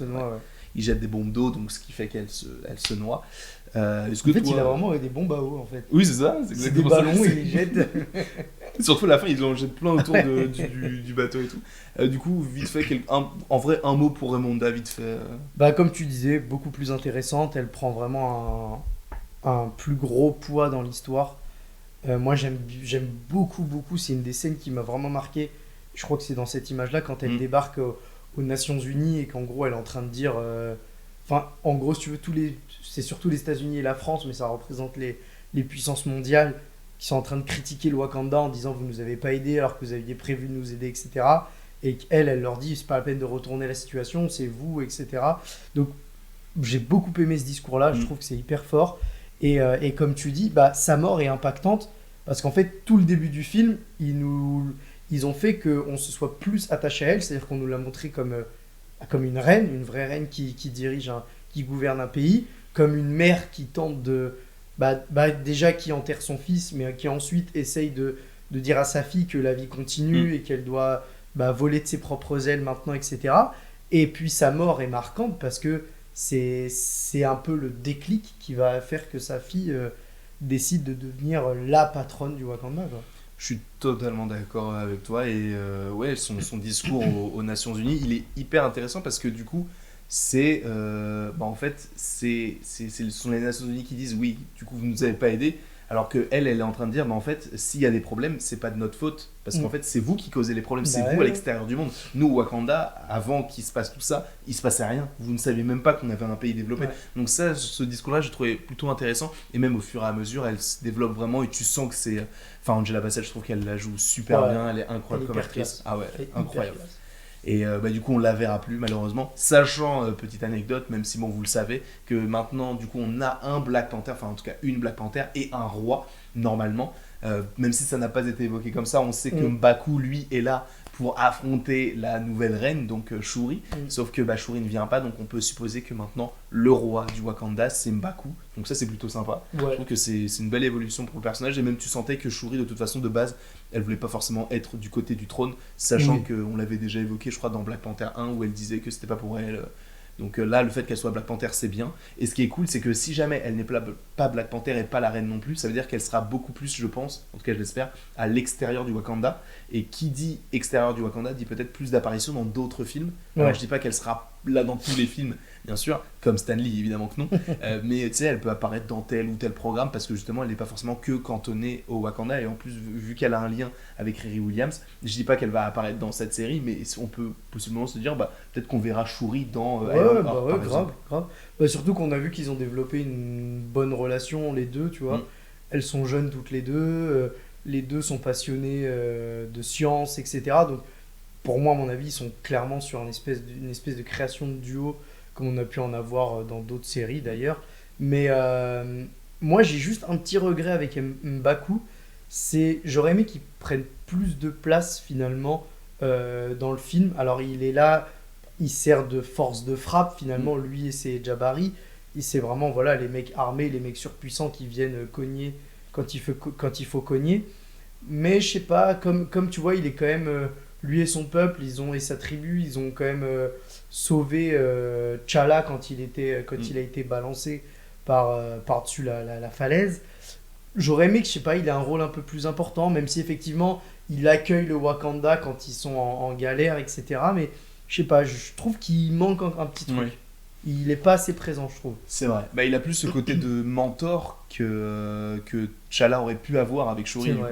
noie. Il jette des bombes d'eau, donc ce qui fait qu'elle se noie. Il a vraiment des bombes à eau en fait. Oui, c'est ça. C'est des ballons, il les jette. Surtout à la fin, ils en jettent plein autour du bateau et tout. Du coup, vite fait, en vrai, un mot pour Ramonda, vite fait. Comme tu disais, beaucoup plus intéressante. Elle prend vraiment un plus gros poids dans l'histoire. Moi j'aime beaucoup, c'est une des scènes qui m'a vraiment marqué. Je crois que c'est dans cette image là quand elle débarque aux Nations Unies et qu'en gros elle est en train de dire en gros si tu veux c'est surtout les États-Unis et la France, mais ça représente les puissances mondiales qui sont en train de critiquer le Wakanda en disant vous nous avez pas aidé alors que vous aviez prévu de nous aider, etc. Et qu'elle leur dit c'est pas la peine de retourner la situation, c'est vous, etc. Donc j'ai beaucoup aimé ce discours là, je trouve que c'est hyper fort. Et comme tu dis, sa mort est impactante parce qu'en fait, tout le début du film, ils ont fait qu'on se soit plus attaché à elle, c'est-à-dire qu'on nous l'a montré comme une reine, une vraie reine qui dirige, qui gouverne un pays, comme une mère qui tente déjà qui enterre son fils, mais qui ensuite essaye de dire à sa fille que la vie continue et qu'elle doit voler de ses propres ailes maintenant, etc. Et puis sa mort est marquante parce que c'est un peu le déclic qui va faire que sa fille décide de devenir la patronne du Wakanda, quoi. Je suis totalement d'accord avec toi et son discours aux Nations Unies, il est hyper intéressant parce que du coup, ce sont les Nations Unies qui disent oui, du coup vous nous avez pas aidés, alors que elle est en train de dire en fait s'il y a des problèmes c'est pas de notre faute parce qu'en fait c'est vous qui causez les problèmes, c'est vous à l'extérieur du monde. Nous au Wakanda, avant qu'il se passe tout ça, il se passait rien, vous ne saviez même pas qu'on avait un pays développé. Donc ça, ce discours là je trouvais plutôt intéressant et même au fur et à mesure elle se développe vraiment et tu sens que c'est Angela Bassett, je trouve qu'elle la joue super bien, elle est incroyable comme actrice. Ah ouais, incroyable. Et du coup on la verra plus malheureusement, sachant petite anecdote, même si bon vous le savez, que maintenant du coup on a un Black Panther, enfin en tout cas une Black Panther et un roi normalement, même si ça n'a pas été évoqué comme ça, on sait que M'Baku lui est là pour affronter la nouvelle reine, donc Shuri, sauf que Shuri ne vient pas, donc on peut supposer que maintenant le roi du Wakanda c'est M'Baku, donc ça c'est plutôt sympa. Je trouve que c'est une belle évolution pour le personnage, et même tu sentais que Shuri de toute façon de base elle voulait pas forcément être du côté du trône, sachant qu'on l'avait déjà évoqué je crois dans Black Panther 1 où elle disait que c'était pas pour elle. Donc là, le fait qu'elle soit Black Panther, c'est bien. Et ce qui est cool, c'est que si jamais elle n'est pas Black Panther et pas la reine non plus, ça veut dire qu'elle sera beaucoup plus, je pense, en tout cas je l'espère, à l'extérieur du Wakanda. Et qui dit extérieur du Wakanda dit peut-être plus d'apparitions dans d'autres films. Alors je dis pas qu'elle sera là dans tous les films, bien sûr, comme Stan Lee, évidemment que non. Mais tu sais, elle peut apparaître dans tel ou tel programme parce que justement, elle n'est pas forcément que cantonnée au Wakanda. Et en plus, vu qu'elle a un lien avec Riri Williams, je dis pas qu'elle va apparaître dans cette série, mais on peut possiblement se dire, peut-être qu'on verra Shuri dans grave. Surtout qu'on a vu qu'ils ont développé une bonne relation, les deux, tu vois. Elles sont jeunes toutes les deux, les deux sont passionnés de science, etc. Donc, pour moi, à mon avis, ils sont clairement sur une espèce de création de duo, comme on a pu en avoir dans d'autres séries d'ailleurs. Mais moi, j'ai juste un petit regret avec M'Baku, j'aurais aimé qu'il prenne plus de place finalement dans le film. Alors, il est là, il sert de force de frappe finalement, lui et ses Jabari. C'est vraiment les mecs armés, les mecs surpuissants qui viennent cogner quand il faut cogner. Mais je sais pas, comme tu vois, il est quand même... lui et son peuple, et sa tribu, ils ont quand même sauvé T'Challa quand il a été balancé par-dessus la falaise. J'aurais aimé que, je sais pas, il ait un rôle un peu plus important, même si effectivement, il accueille le Wakanda quand ils sont en galère, etc. Mais je sais pas, je trouve qu'il manque un petit truc. Il est pas assez présent, je trouve. C'est vrai. Il a plus ce côté de mentor que T'Challa aurait pu avoir avec Shuri. Du coup.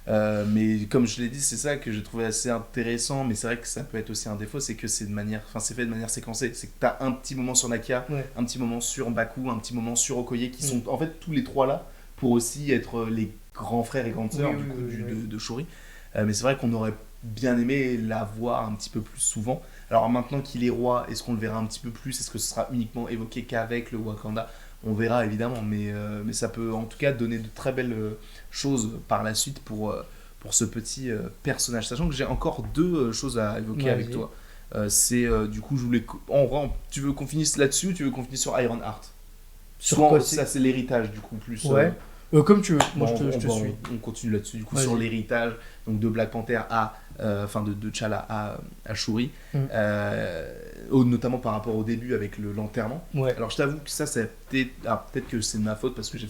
Mais comme je l'ai dit, c'est ça que j'ai trouvé assez intéressant, mais c'est vrai que ça peut être aussi un défaut, c'est que c'est c'est fait de manière séquencée. C'est que tu as un petit moment sur Nakia, Ouais. un petit moment sur Baku, un petit moment sur Okoye, qui sont en fait tous les trois là pour aussi être les grands frères et grandes sœurs Oui, du oui, coup oui, oui. de Shuri. Mais c'est vrai qu'on aurait bien aimé la voir un petit peu plus souvent. Alors maintenant qu'il est roi, est-ce qu'on le verra un petit peu plus? Est-ce que ce sera uniquement évoqué qu'avec le Wakanda? On verra évidemment, mais ça peut en tout cas donner de très belles choses par la suite pour ce petit personnage. Sachant que j'ai encore deux choses à évoquer avec Vas-y. toi. Du coup, je voulais. En vrai, tu veux qu'on finisse là-dessus ou tu veux qu'on finisse sur Ironheart? Sur quoi Ça, c'est l'héritage du coup, plus. Ouais. Comme tu veux, moi Bon, je te suis. on continue là-dessus. Du coup, Vas-y. sur l'héritage donc de Black Panther enfin de T'Challa à Shuri, Mm. notamment par rapport au début avec l'enterrement. Ouais. Alors je t'avoue que ça, c'est peut-être que c'est de ma faute parce que j'ai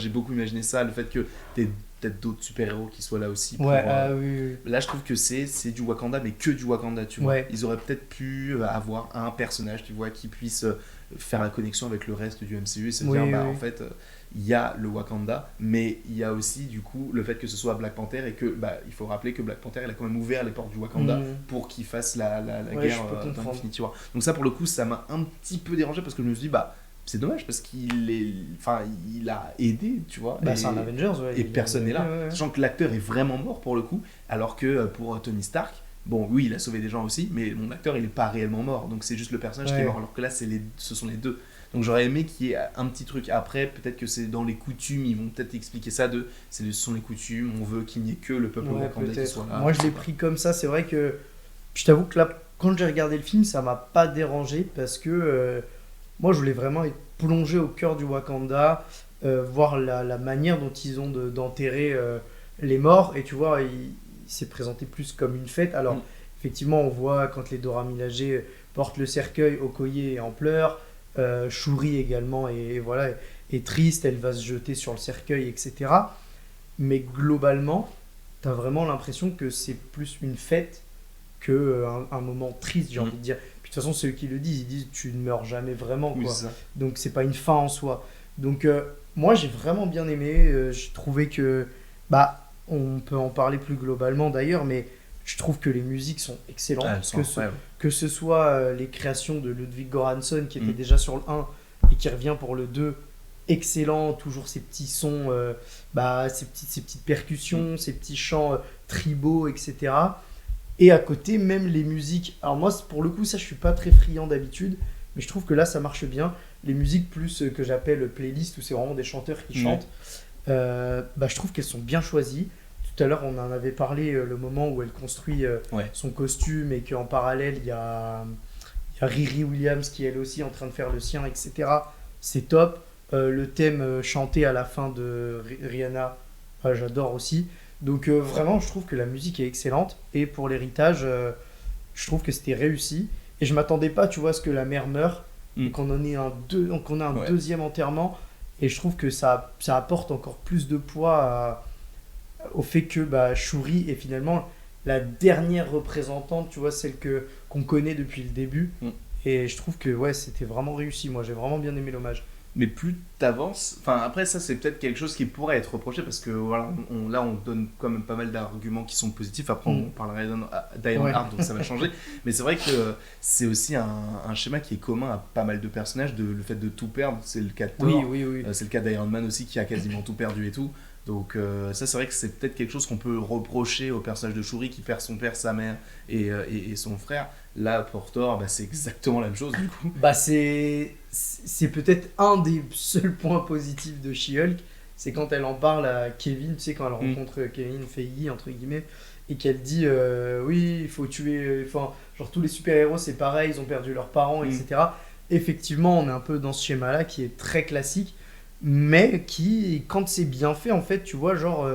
beaucoup imaginé ça, le fait que t'aies peut-être d'autres super-héros qui soient là aussi. Ouais, oui, Là, je trouve que c'est du Wakanda, mais que du Wakanda, tu vois. Ouais. Ils auraient peut-être pu avoir un personnage, tu vois, qui puisse faire la connexion avec le reste du MCU et se Oui, dire, bah oui. en fait, il y a le Wakanda, mais il y a aussi du coup le fait que ce soit Black Panther et que bah il faut rappeler que Black Panther il a quand même ouvert les portes du Wakanda Mm. pour qu'il fasse la Ouais, guerre je peux dans comprendre. Infinity War. Donc ça pour le coup ça m'a un petit peu dérangé parce que je me suis dit bah c'est dommage parce il a aidé tu vois Bah, et, c'est un Avengers, ouais. et personne n'est là, Ouais, ouais. sachant que l'acteur est vraiment mort pour le coup, alors que pour Tony Stark, bon oui il a sauvé des gens aussi, mais mon acteur il est pas réellement mort, donc c'est juste le personnage qui est Ouais. mort, alors que là ce sont les deux. Donc j'aurais aimé qu'il y ait un petit truc après, peut-être que c'est dans les coutumes, ils vont peut-être expliquer ça ce sont les coutumes, on veut qu'il n'y ait que le peuple Ouais, wakandais qui peut-être. soit là. Moi, je l'ai pris comme ça. C'est vrai que je t'avoue que là, quand j'ai regardé le film, ça m'a pas dérangé parce que moi, je voulais vraiment être plongé au cœur du Wakanda, voir la manière dont ils ont d'enterrer les morts. Et tu vois, il s'est présenté plus comme une fête. Alors, Mm. effectivement, on voit quand les Dora Milaje portent le cercueil, Okoye est en pleurs, Shuri également, et voilà, est triste, elle va se jeter sur le cercueil, etc. Mais globalement, t'as vraiment l'impression que c'est plus une fête que un moment triste, j'ai Mm. envie de dire. Puis de toute façon, c'est eux qui le disent, ils disent tu ne meurs jamais vraiment, Oui, quoi. c'est ça. Donc c'est pas une fin en soi. Donc moi j'ai vraiment bien aimé. J'ai trouvé que bah on peut en parler plus globalement d'ailleurs, mais je trouve que les musiques sont excellentes. Ah, elles sont incroyables. Que ce soit les créations de Ludwig Göransson qui était Mm. déjà sur le 1 et qui revient pour le 2, excellent, toujours ces petits sons, ces petites percussions, ces petits chants tribaux, etc. Et à côté, même les musiques. Alors moi, pour le coup, ça, je suis pas très friand d'habitude, mais je trouve que là, ça marche bien. Les musiques plus que j'appelle playlist, où c'est vraiment des chanteurs qui Mhm. chantent, je trouve qu'elles sont bien choisies. Tout à l'heure, on en avait parlé, le moment où elle construit Ouais. son costume et qu'en parallèle, il y a Riri Williams qui elle aussi est en train de faire le sien, etc. C'est top. Le thème chanté à la fin de Rihanna, j'adore aussi. Donc vraiment, je trouve que la musique est excellente. Et pour l'héritage, je trouve que c'était réussi. Et je m'attendais pas, tu vois, à ce que la mère meure Mm. et qu'on ait un Ouais. deuxième enterrement. Et je trouve que ça apporte encore plus de poids au fait que Shuri est finalement la dernière représentante, tu vois, celle qu'on connaît depuis le début. Mm. Et je trouve que ouais, c'était vraiment réussi. Moi, j'ai vraiment bien aimé l'hommage. Mais plus t'avances, enfin après ça c'est peut-être quelque chose qui pourrait être reproché parce que voilà, là on donne quand même pas mal d'arguments qui sont positifs, après on parlerait d'Ironheart donc ça va changer, mais c'est vrai que c'est aussi un schéma qui est commun à pas mal de personnages, le fait de tout perdre, c'est le cas de Thor, Oui. c'est le cas d'Iron Man aussi qui a quasiment tout perdu et tout, donc ça c'est vrai que c'est peut-être quelque chose qu'on peut reprocher au personnage de Shuri qui perd son père, sa mère et son frère. Là pour Thor c'est exactement la même chose du coup. C'est peut-être un des seuls points positifs de She-Hulk, c'est quand elle en parle à Kevin, tu sais, quand elle rencontre Kevin Feige, entre guillemets, et qu'elle dit oui, il faut tuer. Enfin, genre tous les super-héros, c'est pareil, ils ont perdu leurs parents, etc. Effectivement, on est un peu dans ce schéma-là qui est très classique, mais qui, quand c'est bien fait, en fait, tu vois, genre,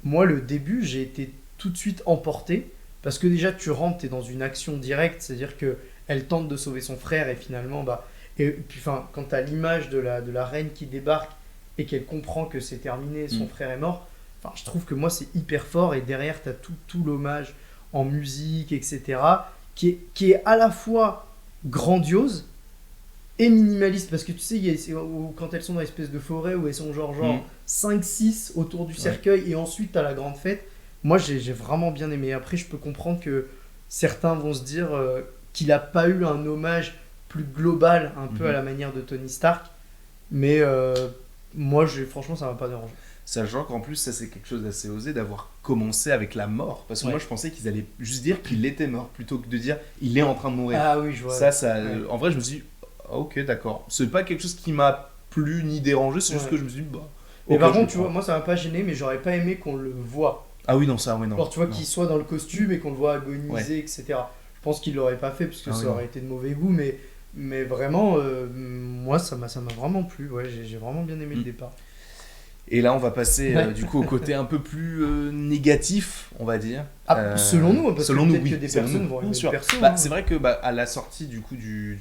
moi, le début, j'ai été tout de suite emporté, parce que déjà, tu rentres, t'es dans une action directe, c'est-à-dire que elle tente de sauver son frère, et finalement, et puis, quand tu as l'image de la reine qui débarque et qu'elle comprend que c'est terminé, son frère est mort, je trouve que moi c'est hyper fort. Et derrière, tu as tout l'hommage en musique, etc., qui est à la fois grandiose et minimaliste, parce que tu sais, quand elles sont dans l'espèce de forêt où elles sont genre 5-6 autour du cercueil et ensuite t'as la grande fête, moi j'ai vraiment bien aimé. Après, je peux comprendre que certains vont se dire qu'il a pas eu un hommage plus global, un peu à la manière de Tony Stark, mais moi franchement ça m'a pas dérangé. Sachant qu'en plus, ça c'est quelque chose d'assez osé d'avoir commencé avec la mort. Parce que moi je pensais qu'ils allaient juste dire qu'il était mort plutôt que de dire il est en train de mourir. Ah oui, je vois. En vrai, je me suis dit, ok, d'accord. C'est pas quelque chose qui m'a plu ni dérangé, c'est juste que je me suis dit, bah. Mais par contre, tu vois, moi ça m'a pas gêné, mais j'aurais pas aimé qu'on le voie. Ah oui, non, ça, oui, non. Alors tu vois qu'il soit dans le costume et qu'on le voit agoniser, etc. Je pense qu'il l'aurait pas fait parce que ça aurait été de mauvais goût, mais vraiment, moi ça m'a vraiment plu. Ouais, j'ai vraiment bien aimé le départ. Et là, on va passer du coup au côté un peu plus négatif, on va dire. Selon nous, parce selon que nous, peut-être que des personnes vont aimer le perso. C'est vrai que à la sortie du coup du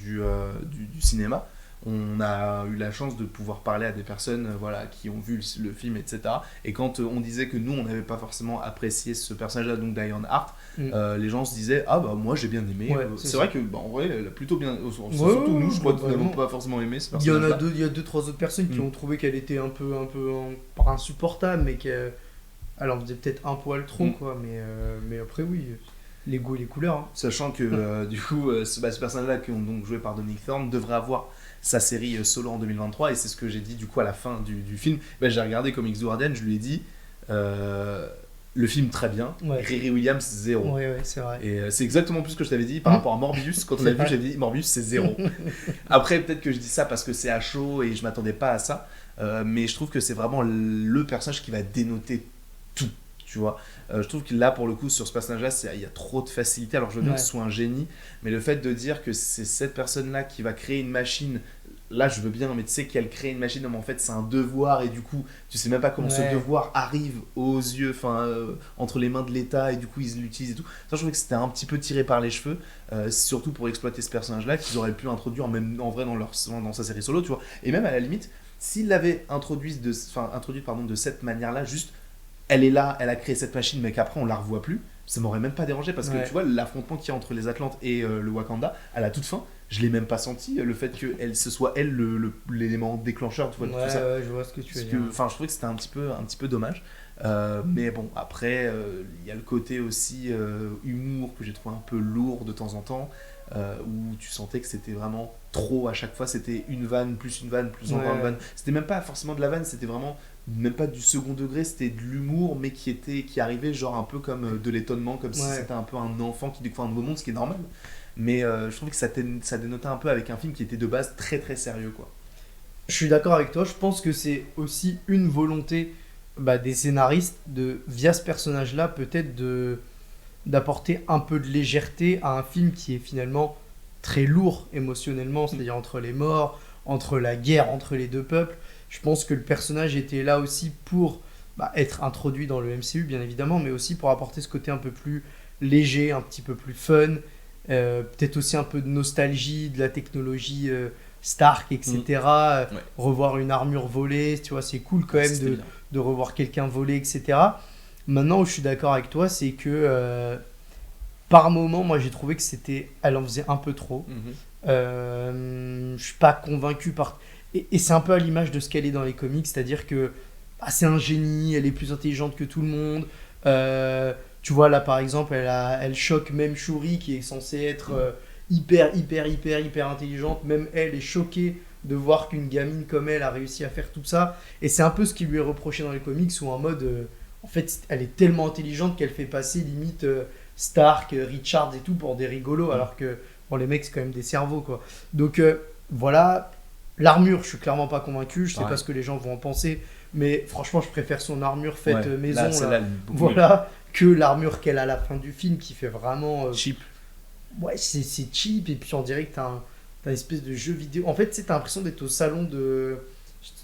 cinéma, on a eu la chance de pouvoir parler à des personnes qui ont vu le film, etc. Et quand on disait que nous, on n'avait pas forcément apprécié ce personnage-là, donc d'Ironheart, les gens se disaient ah bah moi j'ai bien aimé. C'est vrai que en vrai, elle a plutôt bien. Surtout nous, je crois que nous n'avons pas forcément aimé ce personnage. Il y a 2-3 autres personnes qui ont trouvé qu'elle était un peu pas insupportable, mais qu'elle en faisait peut-être un poil trop, quoi. Mais après, oui. Les goûts et les couleurs. Hein. Sachant que du coup, ce personnage-là, qui est donc joué par Dominic Thorne, devrait avoir sa série solo en 2023, et c'est ce que j'ai dit du coup à la fin du film. J'ai regardé Comics Guardian, je lui ai dit le film très bien, Riri Williams 0. Ouais, c'est vrai. Et c'est exactement plus ce que je t'avais dit par rapport à Morbius. Quand on l'a vu, j'ai dit Morbius c'est 0. Après, peut-être que je dis ça parce que c'est à chaud et je m'attendais pas à ça, mais je trouve que c'est vraiment le personnage qui va dénoter tout. Tu vois, je trouve que là pour le coup sur ce personnage-là il y a trop de facilité. Alors je veux bien que ce soit un génie, mais le fait de dire que c'est cette personne-là qui va créer une machine, là je veux bien, mais tu sais qu'elle crée une machine, mais en fait c'est un devoir et du coup tu sais même pas comment ce devoir arrive aux yeux, entre les mains de l'État et du coup ils l'utilisent et tout. Ça, je trouvais que c'était un petit peu tiré par les cheveux, surtout pour exploiter ce personnage-là qu'ils auraient pu introduire même en vrai dans sa série solo, tu vois. Et même à la limite, s'ils l'avaient introduite de cette manière-là, juste elle est là, elle a créé cette machine, mais qu'après on la revoit plus, ça m'aurait même pas dérangé parce que tu vois, l'affrontement qu'il y a entre les Atlantes et le Wakanda, à la toute fin, je l'ai même pas senti, le fait que ce soit elle l'élément déclencheur, tu vois, de tout ça. Ouais, je vois ce que tu veux dire. Enfin, je trouvais que c'était un petit peu dommage. Mais bon, après, il y a le côté aussi humour que j'ai trouvé un peu lourd de temps en temps, où tu sentais que c'était vraiment trop à chaque fois, c'était une vanne, plus une vanne, plus encore une vanne. C'était même pas forcément de la vanne, c'était vraiment même pas du second degré, c'était de l'humour, mais qui arrivait genre un peu comme de l'étonnement, comme si c'était un peu un enfant qui découvre un nouveau monde, ce qui est normal. Mais je trouve que ça dénotait un peu avec un film qui était de base très très sérieux, quoi. Je suis d'accord avec toi, je pense que c'est aussi une volonté des scénaristes via ce personnage-là, peut-être d'apporter un peu de légèreté à un film qui est finalement très lourd émotionnellement, c'est-à-dire entre les morts, entre la guerre, entre les deux peuples. Je pense que le personnage était là aussi pour être introduit dans le MCU, bien évidemment, mais aussi pour apporter ce côté un peu plus léger, un petit peu plus fun, peut-être aussi un peu de nostalgie, de la technologie Stark, etc. Revoir une armure volée, tu vois, c'est cool quand même de revoir quelqu'un voler, etc. Maintenant, où je suis d'accord avec toi, c'est que par moment, moi j'ai trouvé que elle en faisait un peu trop. Je suis pas convaincu par... Et c'est un peu à l'image de ce qu'elle est dans les comics, c'est-à-dire que c'est un génie, elle est plus intelligente que tout le monde. Tu vois, là par exemple, elle choque même Shuri qui est censée être hyper intelligente. Même elle est choquée de voir qu'une gamine comme elle a réussi à faire tout ça. Et c'est un peu ce qui lui est reproché dans les comics, où en mode, en fait, elle est tellement intelligente qu'elle fait passer limite Stark, Richards et tout pour des rigolos, alors que bon, les mecs c'est quand même des cerveaux, quoi. Donc voilà. L'armure, je suis clairement pas convaincu, je sais pas ce que les gens vont en penser, mais franchement, je préfère son armure faite maison que l'armure qu'elle a à la fin du film qui fait vraiment cheap. Ouais, c'est cheap, et puis on dirait que t'as une espèce de jeu vidéo. En fait, t'as l'impression d'être au salon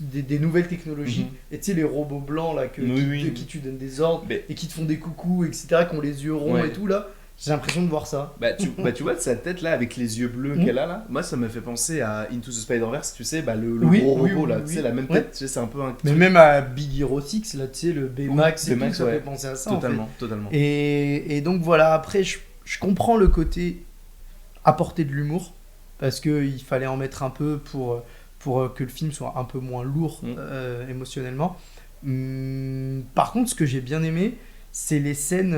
des nouvelles technologies, et tu sais, les robots blancs là qui tu donnes des ordres et qui te font des coucous, etc., qui ont les yeux ronds et tout là. J'ai l'impression de voir ça. Tu vois, de sa tête là, avec les yeux bleus qu'elle a là, moi ça me fait penser à Into the Spider-Verse, tu sais, le gros robot là, tu sais, la même tête, tu sais, c'est un peu un... Mais même à Big Hero 6, là, tu sais, le Baymax, ça fait penser à ça. Totalement. Et donc voilà, après, je comprends le côté apporter de l'humour, parce qu'il fallait en mettre un peu pour que le film soit un peu moins lourd émotionnellement. Par contre, ce que j'ai bien aimé, c'est les scènes.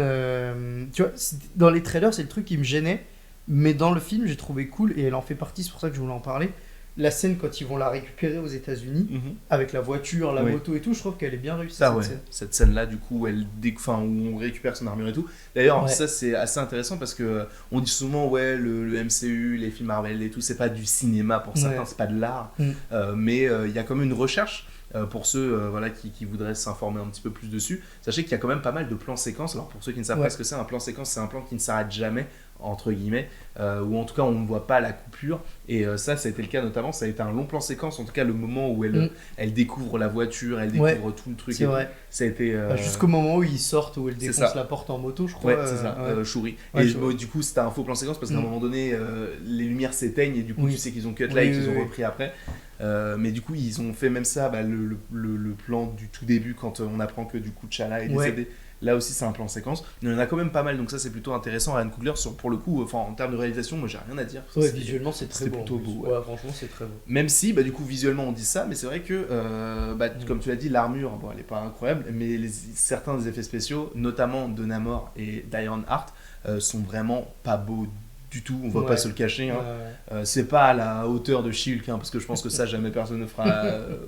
Tu vois, dans les trailers, c'est le truc qui me gênait, mais dans le film, j'ai trouvé cool, et elle en fait partie, c'est pour ça que je voulais en parler. La scène quand ils vont la récupérer aux États-Unis avec la voiture, la moto et tout, je trouve qu'elle est bien réussie. Ça, cette scène-là, du coup, où on récupère son armure et tout. D'ailleurs, ça c'est assez intéressant parce que on dit souvent, le MCU, les films Marvel et tout, c'est pas du cinéma pour certains, c'est pas de l'art, mais il y a quand même une recherche. Pour ceux qui voudraient s'informer un petit peu plus dessus, sachez qu'il y a quand même pas mal de plans séquences. Alors pour ceux qui ne savent pas ce que c'est, un plan séquence, c'est un plan qui ne s'arrête jamais, entre guillemets, ou en tout cas on ne voit pas la coupure, et ça a été le cas notamment, ça a été un long plan séquence, en tout cas le moment où elle découvre la voiture, elle découvre tout le truc, c'est vrai. Ça a été jusqu'au moment où ils sortent, où elle défonce la porte en moto, je crois. C'est ça, Shuri. Et du coup c'était un faux plan séquence parce qu'à un moment donné les lumières s'éteignent et du coup tu sais qu'ils ont cut là et qu'ils ont repris après. Mais du coup ils ont fait même ça, le plan du tout début quand on apprend que du coup T'Challa est décédé. Là aussi c'est un plan séquence, il y en a quand même pas mal, donc ça c'est plutôt intéressant. Ryan Coogler pour le coup, en termes de réalisation, moi j'ai rien à dire. Visuellement c'est très beau. Plutôt beau. Franchement c'est très beau. Même si du coup visuellement on dit ça, mais c'est vrai que comme tu l'as dit, l'armure elle est pas incroyable, mais certains des effets spéciaux, notamment de Namor et d'Ironheart, sont vraiment pas beaux du tout, on va pas se le cacher, c'est pas à la hauteur de She-Hulk, parce que je pense que ça jamais personne ne fera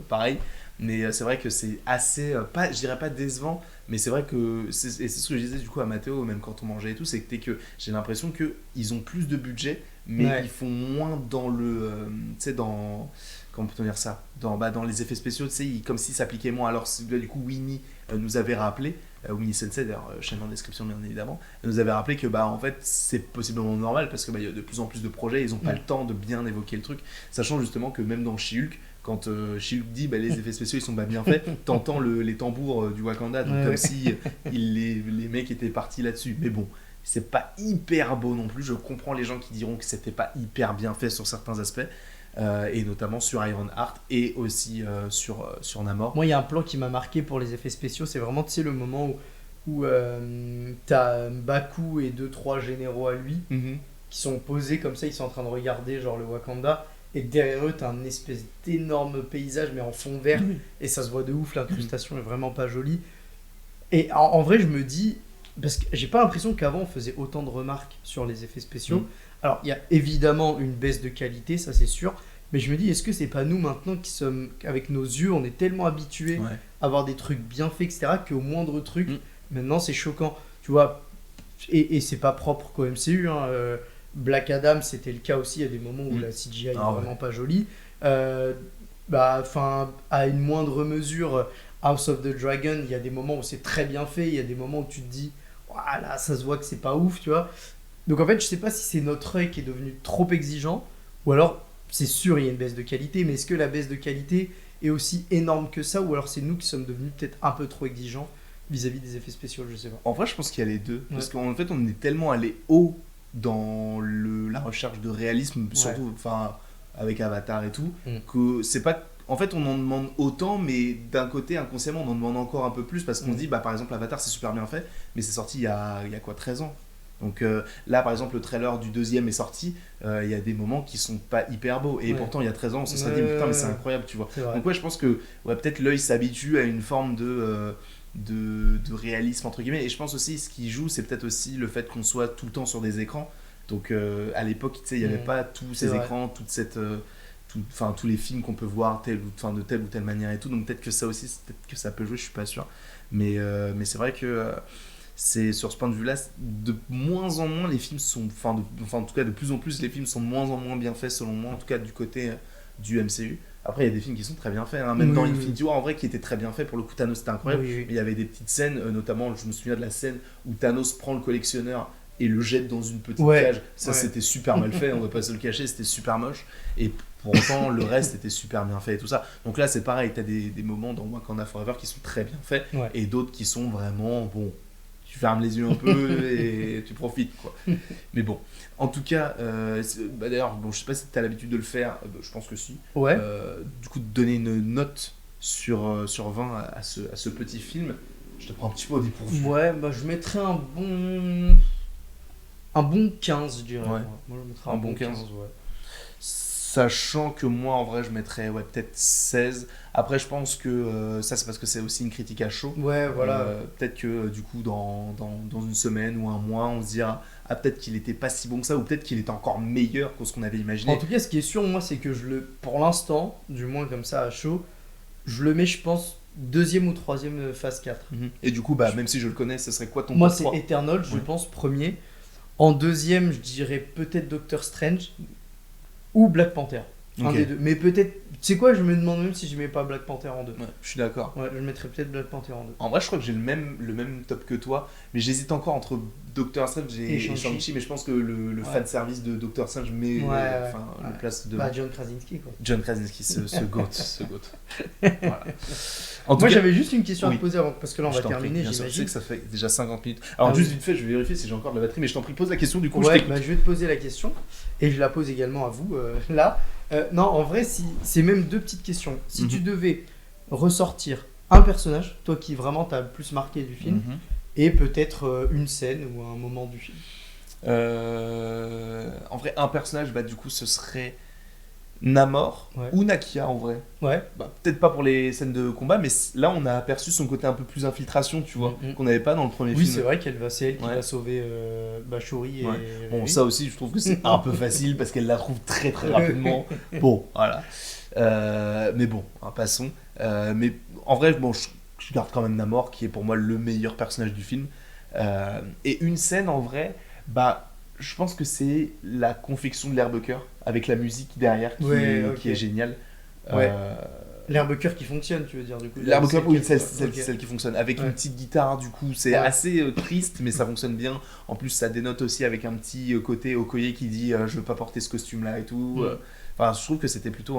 pareil, mais c'est vrai que c'est assez, je dirais pas décevant, mais c'est vrai que c'est ce que je disais du coup à Mathéo, même quand on mangeait et tout, c'est que j'ai l'impression qu'ils ont plus de budget, mais ils font moins dans le dans, comment peut-on dire ça, dans les effets spéciaux, comme s'ils s'appliquaient moins. Alors du coup Winnie nous avait rappelé, Winnie Sensei, d'ailleurs chaîne en description bien évidemment, elle nous avait rappelé que en fait c'est possiblement normal parce que y a de plus en plus de projets, ils ont pas le temps de bien évoquer le truc, sachant justement que même dans She-Hulk, quand She-Hulk dit les effets spéciaux ils sont pas bien faits, t'entends les tambours du Wakanda, donc comme si les mecs étaient partis là-dessus. Mais bon, c'est pas hyper beau non plus, je comprends les gens qui diront que c'était pas hyper bien fait sur certains aspects, et notamment sur Ironheart et aussi sur Namor. Moi il y a un plan qui m'a marqué pour les effets spéciaux, c'est vraiment le moment où t'as Mbaku et 2-3 généraux à lui qui sont posés comme ça, ils sont en train de regarder genre le Wakanda, et derrière eux t'as un espèce d'énorme paysage mais en fond vert, et ça se voit de ouf, l'incrustation est vraiment pas jolie. Et en vrai je me dis, parce que j'ai pas l'impression qu'avant on faisait autant de remarques sur les effets spéciaux. Alors il y a évidemment une baisse de qualité, ça c'est sûr, mais je me dis, est-ce que c'est pas nous maintenant qui sommes, avec nos yeux, on est tellement habitués à avoir des trucs bien faits, etc., qu'au moindre truc, maintenant c'est choquant, tu vois. Et c'est pas propre qu'au MCU, Black Adam c'était le cas aussi, il y a des moments où la CGI est vraiment pas jolie, à une moindre mesure, House of the Dragon, il y a des moments où c'est très bien fait, il y a des moments où tu te dis voilà, ça se voit que c'est pas ouf, tu vois. Donc en fait je sais pas si c'est notre œil qui est devenu trop exigeant, ou alors c'est sûr il y a une baisse de qualité, mais est-ce que la baisse de qualité est aussi énorme que ça, ou alors c'est nous qui sommes devenus peut-être un peu trop exigeants vis-à-vis des effets spéciaux, je sais pas. En vrai je pense qu'il y a les deux, parce qu'en fait on est tellement allé haut dans la recherche de réalisme, surtout avec Avatar et tout, que c'est pas... En fait, on en demande autant, mais d'un côté, inconsciemment, on en demande encore un peu plus, parce qu'on se dit, par exemple, Avatar, c'est super bien fait, mais c'est sorti il y a 13 ans. Donc là, par exemple, le trailer du deuxième est sorti, il y a des moments qui sont pas hyper beaux, et pourtant, il y a 13 ans, on se serait dit, putain, mais c'est incroyable, tu vois. Donc je pense que peut-être l'œil s'habitue à une forme de réalisme, entre guillemets, et je pense aussi, ce qui joue, c'est peut-être aussi le fait qu'on soit tout le temps sur des écrans. Donc à l'époque, il n'y avait pas tous ces écrans, toute cette... tous les films qu'on peut voir de telle ou telle manière et tout, donc peut-être que ça aussi, peut-être que ça peut jouer, je suis pas sûr, mais c'est vrai que c'est sur ce point de vue là, de moins en moins les films sont, en tout cas de plus en plus les films sont de moins en moins bien faits selon moi, en tout cas du côté du MCU. Après il y a des films qui sont très bien faits, même dans Infinity War en vrai, qui était très bien fait, pour le coup Thanos c'était incroyable, mais il y avait des petites scènes, notamment je me souviens de la scène où Thanos prend le collectionneur et le jette dans une petite cage, c'était super mal fait, on va pas se le cacher, c'était super moche, et pour autant le reste était super bien fait et tout ça. Donc là c'est pareil, t'as des moments dans Wakanda Forever qui sont très bien faits, et d'autres qui sont vraiment tu fermes les yeux un peu et tu profites quoi. Mais bon, en tout cas d'ailleurs je sais pas si t'as l'habitude de le faire, je pense que si, du coup de donner une note sur 20 à ce petit film, je te prends un petit peu au dépourvu. Je mettrais un bon 15, je dirais. Moi je mettrais un bon 15. Sachant que moi, en vrai, je mettrais peut-être 16. Après, je pense que ça, c'est parce que c'est aussi une critique à chaud. Ouais, voilà. Peut-être que du coup, dans une semaine ou un mois, on se dira ah, peut-être qu'il était pas si bon que ça, ou peut-être qu'il était encore meilleur que ce qu'on avait En imaginé. tout cas, ce qui est sûr, moi, c'est que pour l'instant, du moins comme ça à chaud, je le mets, je pense, deuxième ou troisième phase 4. Et du coup, même si je le connais, ce serait quoi ton Moi, top c'est 3? Eternal, je Oui. pense, premier. En deuxième, je dirais peut-être Doctor Strange ou Black Panther. Un Ok. des deux. Mais peut-être. Tu sais quoi, je me demande même si je mets pas Black Panther en deux. Ouais, je suis d'accord. Ouais, je mettrais peut-être Black Panther en deux. En vrai, je crois que j'ai le même top que toi, mais j'hésite encore entre Doctor Strange et Shang-Chi. Shang-Chi, mais je pense que le Ouais. fan service de Doctor Strange met, Ouais, ouais. le place de Bah, John Krasinski, quoi. John Krasinski, ce goat, ce goat. Voilà. En tout Moi, cas, j'avais juste une question à oui. te poser avant, parce que là, on je va t'en prie, terminer, bien sûr. Je sais j'imagine. que ça fait déjà 50 minutes. Alors, Ah juste oui. vite fait, je vais vérifier si j'ai encore de la batterie, mais je t'en prie, pose la question, du coup, je Ouais, t'écoute. bah, je vais te poser la question, et je la pose également à vous, là. Non, en vrai, c'est même deux petites questions. Si tu devais ressortir un personnage, toi qui vraiment t'as le plus marqué du film, Mhm. et peut-être une scène ou un moment du film. En vrai, un personnage, du coup, ce serait Namor Ouais. ou Nakia, en vrai. Ouais. Peut-être pas pour les scènes de combat, mais là, on a aperçu son côté un peu plus infiltration, tu vois, Mhm. qu'on n'avait pas dans le premier Oui, film. c'est vrai c'est elle qui Ouais. va sauver Shuri et Ouais. Bon, Riri. ça aussi, je trouve que c'est un peu facile parce qu'elle la trouve très très rapidement. Bon, voilà. Mais bon, passons. Mais en vrai, bon, je garde quand même Namor, qui est pour moi le meilleur personnage du film. Et une scène, en vrai, je pense que c'est la confection de l'herbe cœur avec la musique derrière qui, Ouais, est, ok. qui est géniale. Ouais. Euh, L'herbe cœur qui fonctionne, tu veux dire, du coup. L'herbe cœur, oui, qui- celle ok. qui fonctionne. Avec Ouais. une petite guitare, du coup, c'est Ouais. assez triste, mais ça fonctionne bien. En plus, ça dénote aussi avec un petit côté Okoye qui dit je veux pas porter ce costume-là et tout. Mm. Enfin, je trouve que c'était plutôt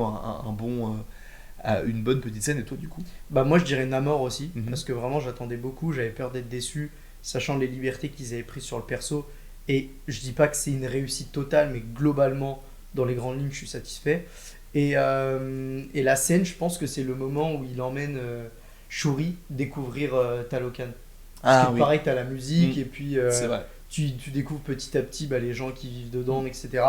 une bonne petite scène. Et toi, du coup? Bah, moi, je dirais Namor aussi, Mhm. parce que vraiment, j'attendais beaucoup, j'avais peur d'être déçu, sachant les libertés qu'ils avaient prises sur le perso. Et je dis pas que c'est une réussite totale, mais globalement, dans les grandes lignes, je suis satisfait. Et la scène, je pense que c'est le moment où il emmène Shuri découvrir Talokan. Parce que pareil, t'as la musique, Mm. et puis C'est vrai. tu découvres petit à petit les gens qui vivent dedans, etc.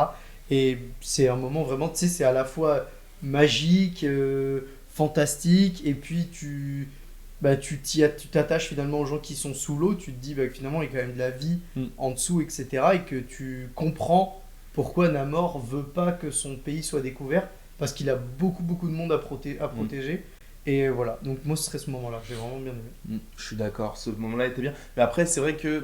Et c'est un moment vraiment, tu sais, c'est à la fois magique, fantastique, et puis tu t'attaches finalement aux gens qui sont sous l'eau, tu te dis que finalement il y a quand même de la vie en dessous, etc. Et que tu comprends pourquoi Namor veut pas que son pays soit découvert, parce qu'il a beaucoup beaucoup de monde à protéger. Et voilà, donc moi ce serait ce moment-là, j'ai vraiment bien aimé. Je suis d'accord, ce moment-là était bien. Mais après, c'est vrai que,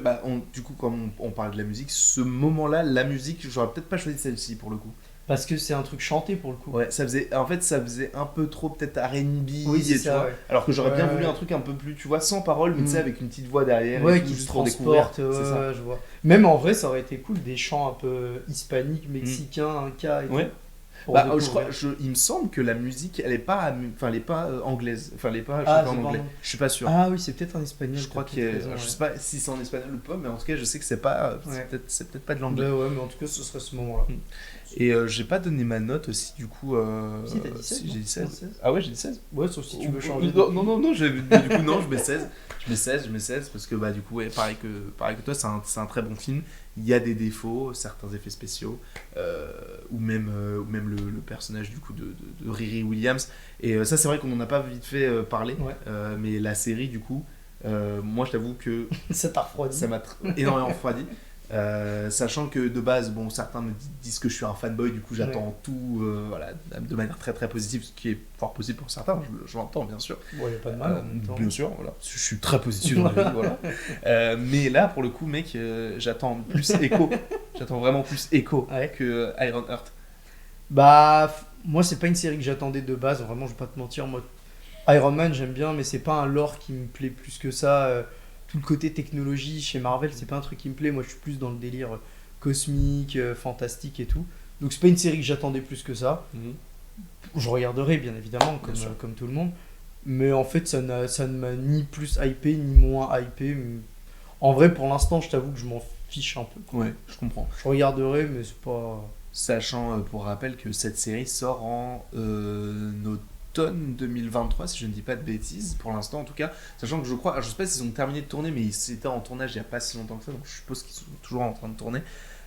du coup, comme on parle de la musique, ce moment-là, la musique, j'aurais peut-être pas choisi celle-ci pour le coup. Parce que c'est un truc chanté pour le coup. Ouais, en fait, ça faisait un peu trop peut-être R&B, Oui, c'est tu ça, vois. ouais. Alors que j'aurais bien Ouais, voulu ouais. un truc un peu plus, tu vois, sans parole, mais tu sais, avec une petite voix derrière, Ouais, et tout, qui juste te pour découvrir. transporte, C'est ça. je vois. Même en vrai, ça aurait été cool, des chants un peu hispaniques, mexicains, incas et Ouais. tout. pour Je découvrir. crois, il me semble que la musique, elle est pas, anglaise. Enfin, elle est pas Ah, chantée en c'est anglais. pardon. Je suis pas sûr. Ah oui, c'est peut-être un espagnol. Je crois t'as qu'il y a, peut-être raison, je ouais. sais pas si c'est en espagnol ou pas, mais en tout cas, je sais que c'est pas, Ouais. c'est peut-être pas de l'anglais. Ouais, mais en tout cas, ce serait ce moment-là. Et j'ai pas donné ma note aussi, du coup. Si, t'as dit 16, si, j'ai dit non 16. Ah ouais, j'ai dit 16. Ouais, sauf si tu veux changer. Non, du coup, non, je mets 16. Je mets 16 parce que, du coup, ouais, pareil que toi, c'est un très bon film. Il y a des défauts, certains effets spéciaux, ou même le personnage, du coup, de Riri Williams. Et ça, c'est vrai qu'on en a pas vite fait parler, Ouais. mais la série, du coup, moi, je t'avoue que Ça t'a refroidi. ça m'a énormément refroidi. Sachant que de base, bon, certains me disent que je suis un fanboy, du coup j'attends tout de manière très très positive, ce qui est fort possible pour certains, je l'entends bien sûr. Bon, y a pas de mal en même temps. Bien sûr, voilà. Je suis très positif dans la vie, voilà. Mais là, pour le coup, mec, j'attends plus Echo. J'attends vraiment plus Echo Ouais. que Iron Heart. Moi, c'est pas une série que j'attendais de base, vraiment, je vais pas te mentir. Moi, Iron Man, j'aime bien, mais c'est pas un lore qui me plaît plus que ça. Tout le côté technologie chez Marvel, c'est pas un truc qui me plaît. Moi, je suis plus dans le délire cosmique, fantastique et tout. Donc, c'est pas une série que j'attendais plus que ça. Je regarderai, bien évidemment, comme tout le monde. Mais en fait, ça ne m'a ni plus hypé, ni moins hypé. En vrai, pour l'instant, je t'avoue que je m'en fiche un peu, quoi. Ouais, je comprends. Je regarderai, mais c'est pas... Sachant, pour rappel, que cette série sort en automne 2023, si je ne dis pas de bêtises, pour l'instant en tout cas. Sachant que je sais pas s'ils ont terminé de tourner, mais ils étaient en tournage il n'y a pas si longtemps que ça, donc je suppose qu'ils sont toujours en train de tourner.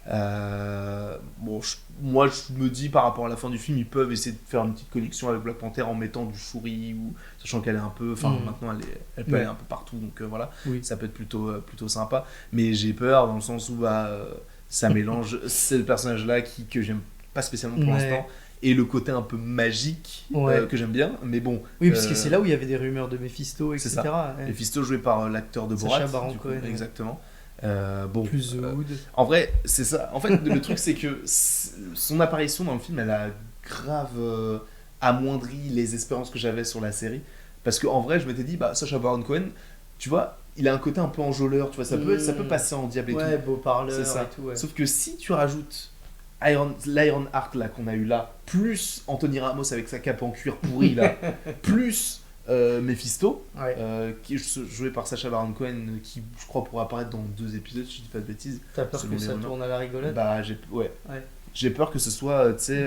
Bon, moi je me dis par rapport à la fin du film, ils peuvent essayer de faire une petite connexion avec Black Panther en mettant du Shuri, ou sachant qu'elle est un peu, enfin maintenant elle peut Ouais. aller un peu partout, donc voilà, Oui. ça peut être plutôt sympa. Mais j'ai peur dans le sens où ça mélange c'est le personnage là que j'aime pas spécialement pour Ouais. l'instant, et le côté un peu magique Ouais. que j'aime bien, mais bon. Oui, parce que c'est là où il y avait des rumeurs de Mephisto, etc. C'est ça. Ouais. Mephisto joué par l'acteur de Sacha Borat, Baron du coup, Cohen, ouais. exactement. Bon, Plus The Hood. en vrai, c'est ça. En fait, le truc, c'est que son apparition dans le film, elle a grave amoindri les espérances que j'avais sur la série. Parce qu'en vrai, je m'étais dit, bah, Sacha Baron Cohen, tu vois, il a un côté un peu enjôleur, tu vois, ça peut passer en diable et Ouais, beau tout. parleur C'est ça. et tout. Ouais. Sauf que si tu rajoutes l'Iron Heart là qu'on a eu là, plus Anthony Ramos avec sa cape en cuir pourri là, plus Mephisto, Ouais. qui est joué par Sacha Baron Cohen, qui je crois pourra apparaître dans 2 épisodes, si je dis pas de bêtises. T'as peur selon que les ça rumeurs. tourne à la rigolade? Bah, ouais. Ouais. J'ai peur que ce soit, tu sais,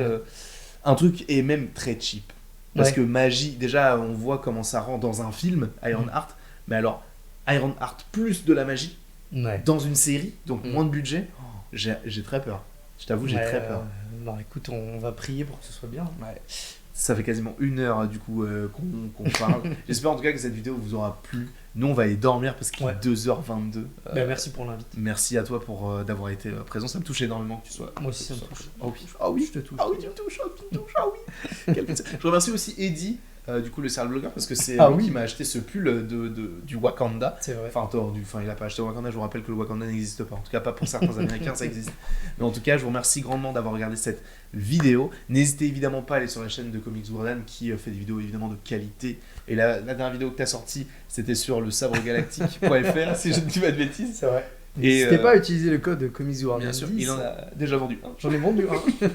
un truc et même très cheap. Parce Ouais. que magie, déjà, on voit comment ça rend dans un film, Iron Heart, mais alors, Iron Heart plus de la magie Ouais. dans une série, donc Mm. moins de budget, j'ai très peur. Je t'avoue, j'ai Ouais, très peur. Non, écoute, on va prier pour que ce soit bien. Ouais. Ça fait quasiment 1 heure du coup qu'on parle. J'espère en tout cas que cette vidéo vous aura plu. Nous on va aller dormir parce qu'il est Ouais. 2h22. Bah, merci pour l'invite. Merci à toi pour d'avoir été présent. Ça me touche énormément que tu sois. Moi aussi, ça me touche. Oh oui, ah oui, Je te touche. ah oui, tu me touches, ah, tu me touches, ah oui. Quel plaisir. Je remercie aussi Eddie, du coup le serial blogueur, parce que c'est Ah lui oui. qui m'a acheté ce pull du Wakanda. C'est vrai. Enfin, il a pas acheté Wakanda, je vous rappelle que le Wakanda n'existe pas. En tout cas, pas pour certains Américains, ça existe. Mais en tout cas, je vous remercie grandement d'avoir regardé cette vidéo. N'hésitez évidemment pas à aller sur la chaîne de Comics Warden qui fait des vidéos évidemment de qualité. Et la dernière vidéo que tu as sortie, c'était sur le sabregalactique.fr, si je ne dis pas de bêtises. C'est vrai. Et, N'hésitez pas à utiliser le code Comics Bien sûr, il en a déjà vendu un. J'en ai vendu un.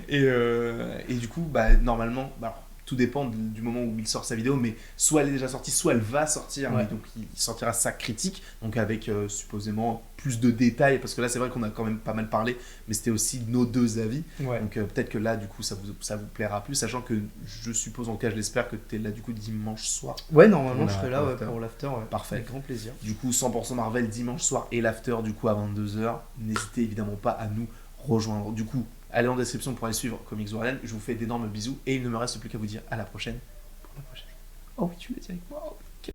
Et du coup, bah, normalement, bah, tout dépend du moment où il sort sa vidéo, mais soit elle est déjà sortie, soit elle va sortir. Ouais. Mais donc il sortira sa critique, donc avec supposément plus de détails, parce que là c'est vrai qu'on a quand même pas mal parlé, mais c'était aussi nos 2 avis. Ouais. Donc peut-être que là du coup ça vous plaira plus, sachant que je suppose, en tout cas je l'espère, que tu es là du coup dimanche soir. Ouais, normalement, On a je serai là pour ouais, l'after. pour l'after. Ouais. Parfait. Avec grand plaisir. Du coup 100% Marvel dimanche soir et l'after du coup à 22h. N'hésitez évidemment pas à nous rejoindre. Du coup, allez en description pour aller suivre Comics Warden. Je vous fais d'énormes bisous et il ne me reste plus qu'à vous dire à la prochaine. Pour la prochaine. Oh oui, tu l'as dit avec moi.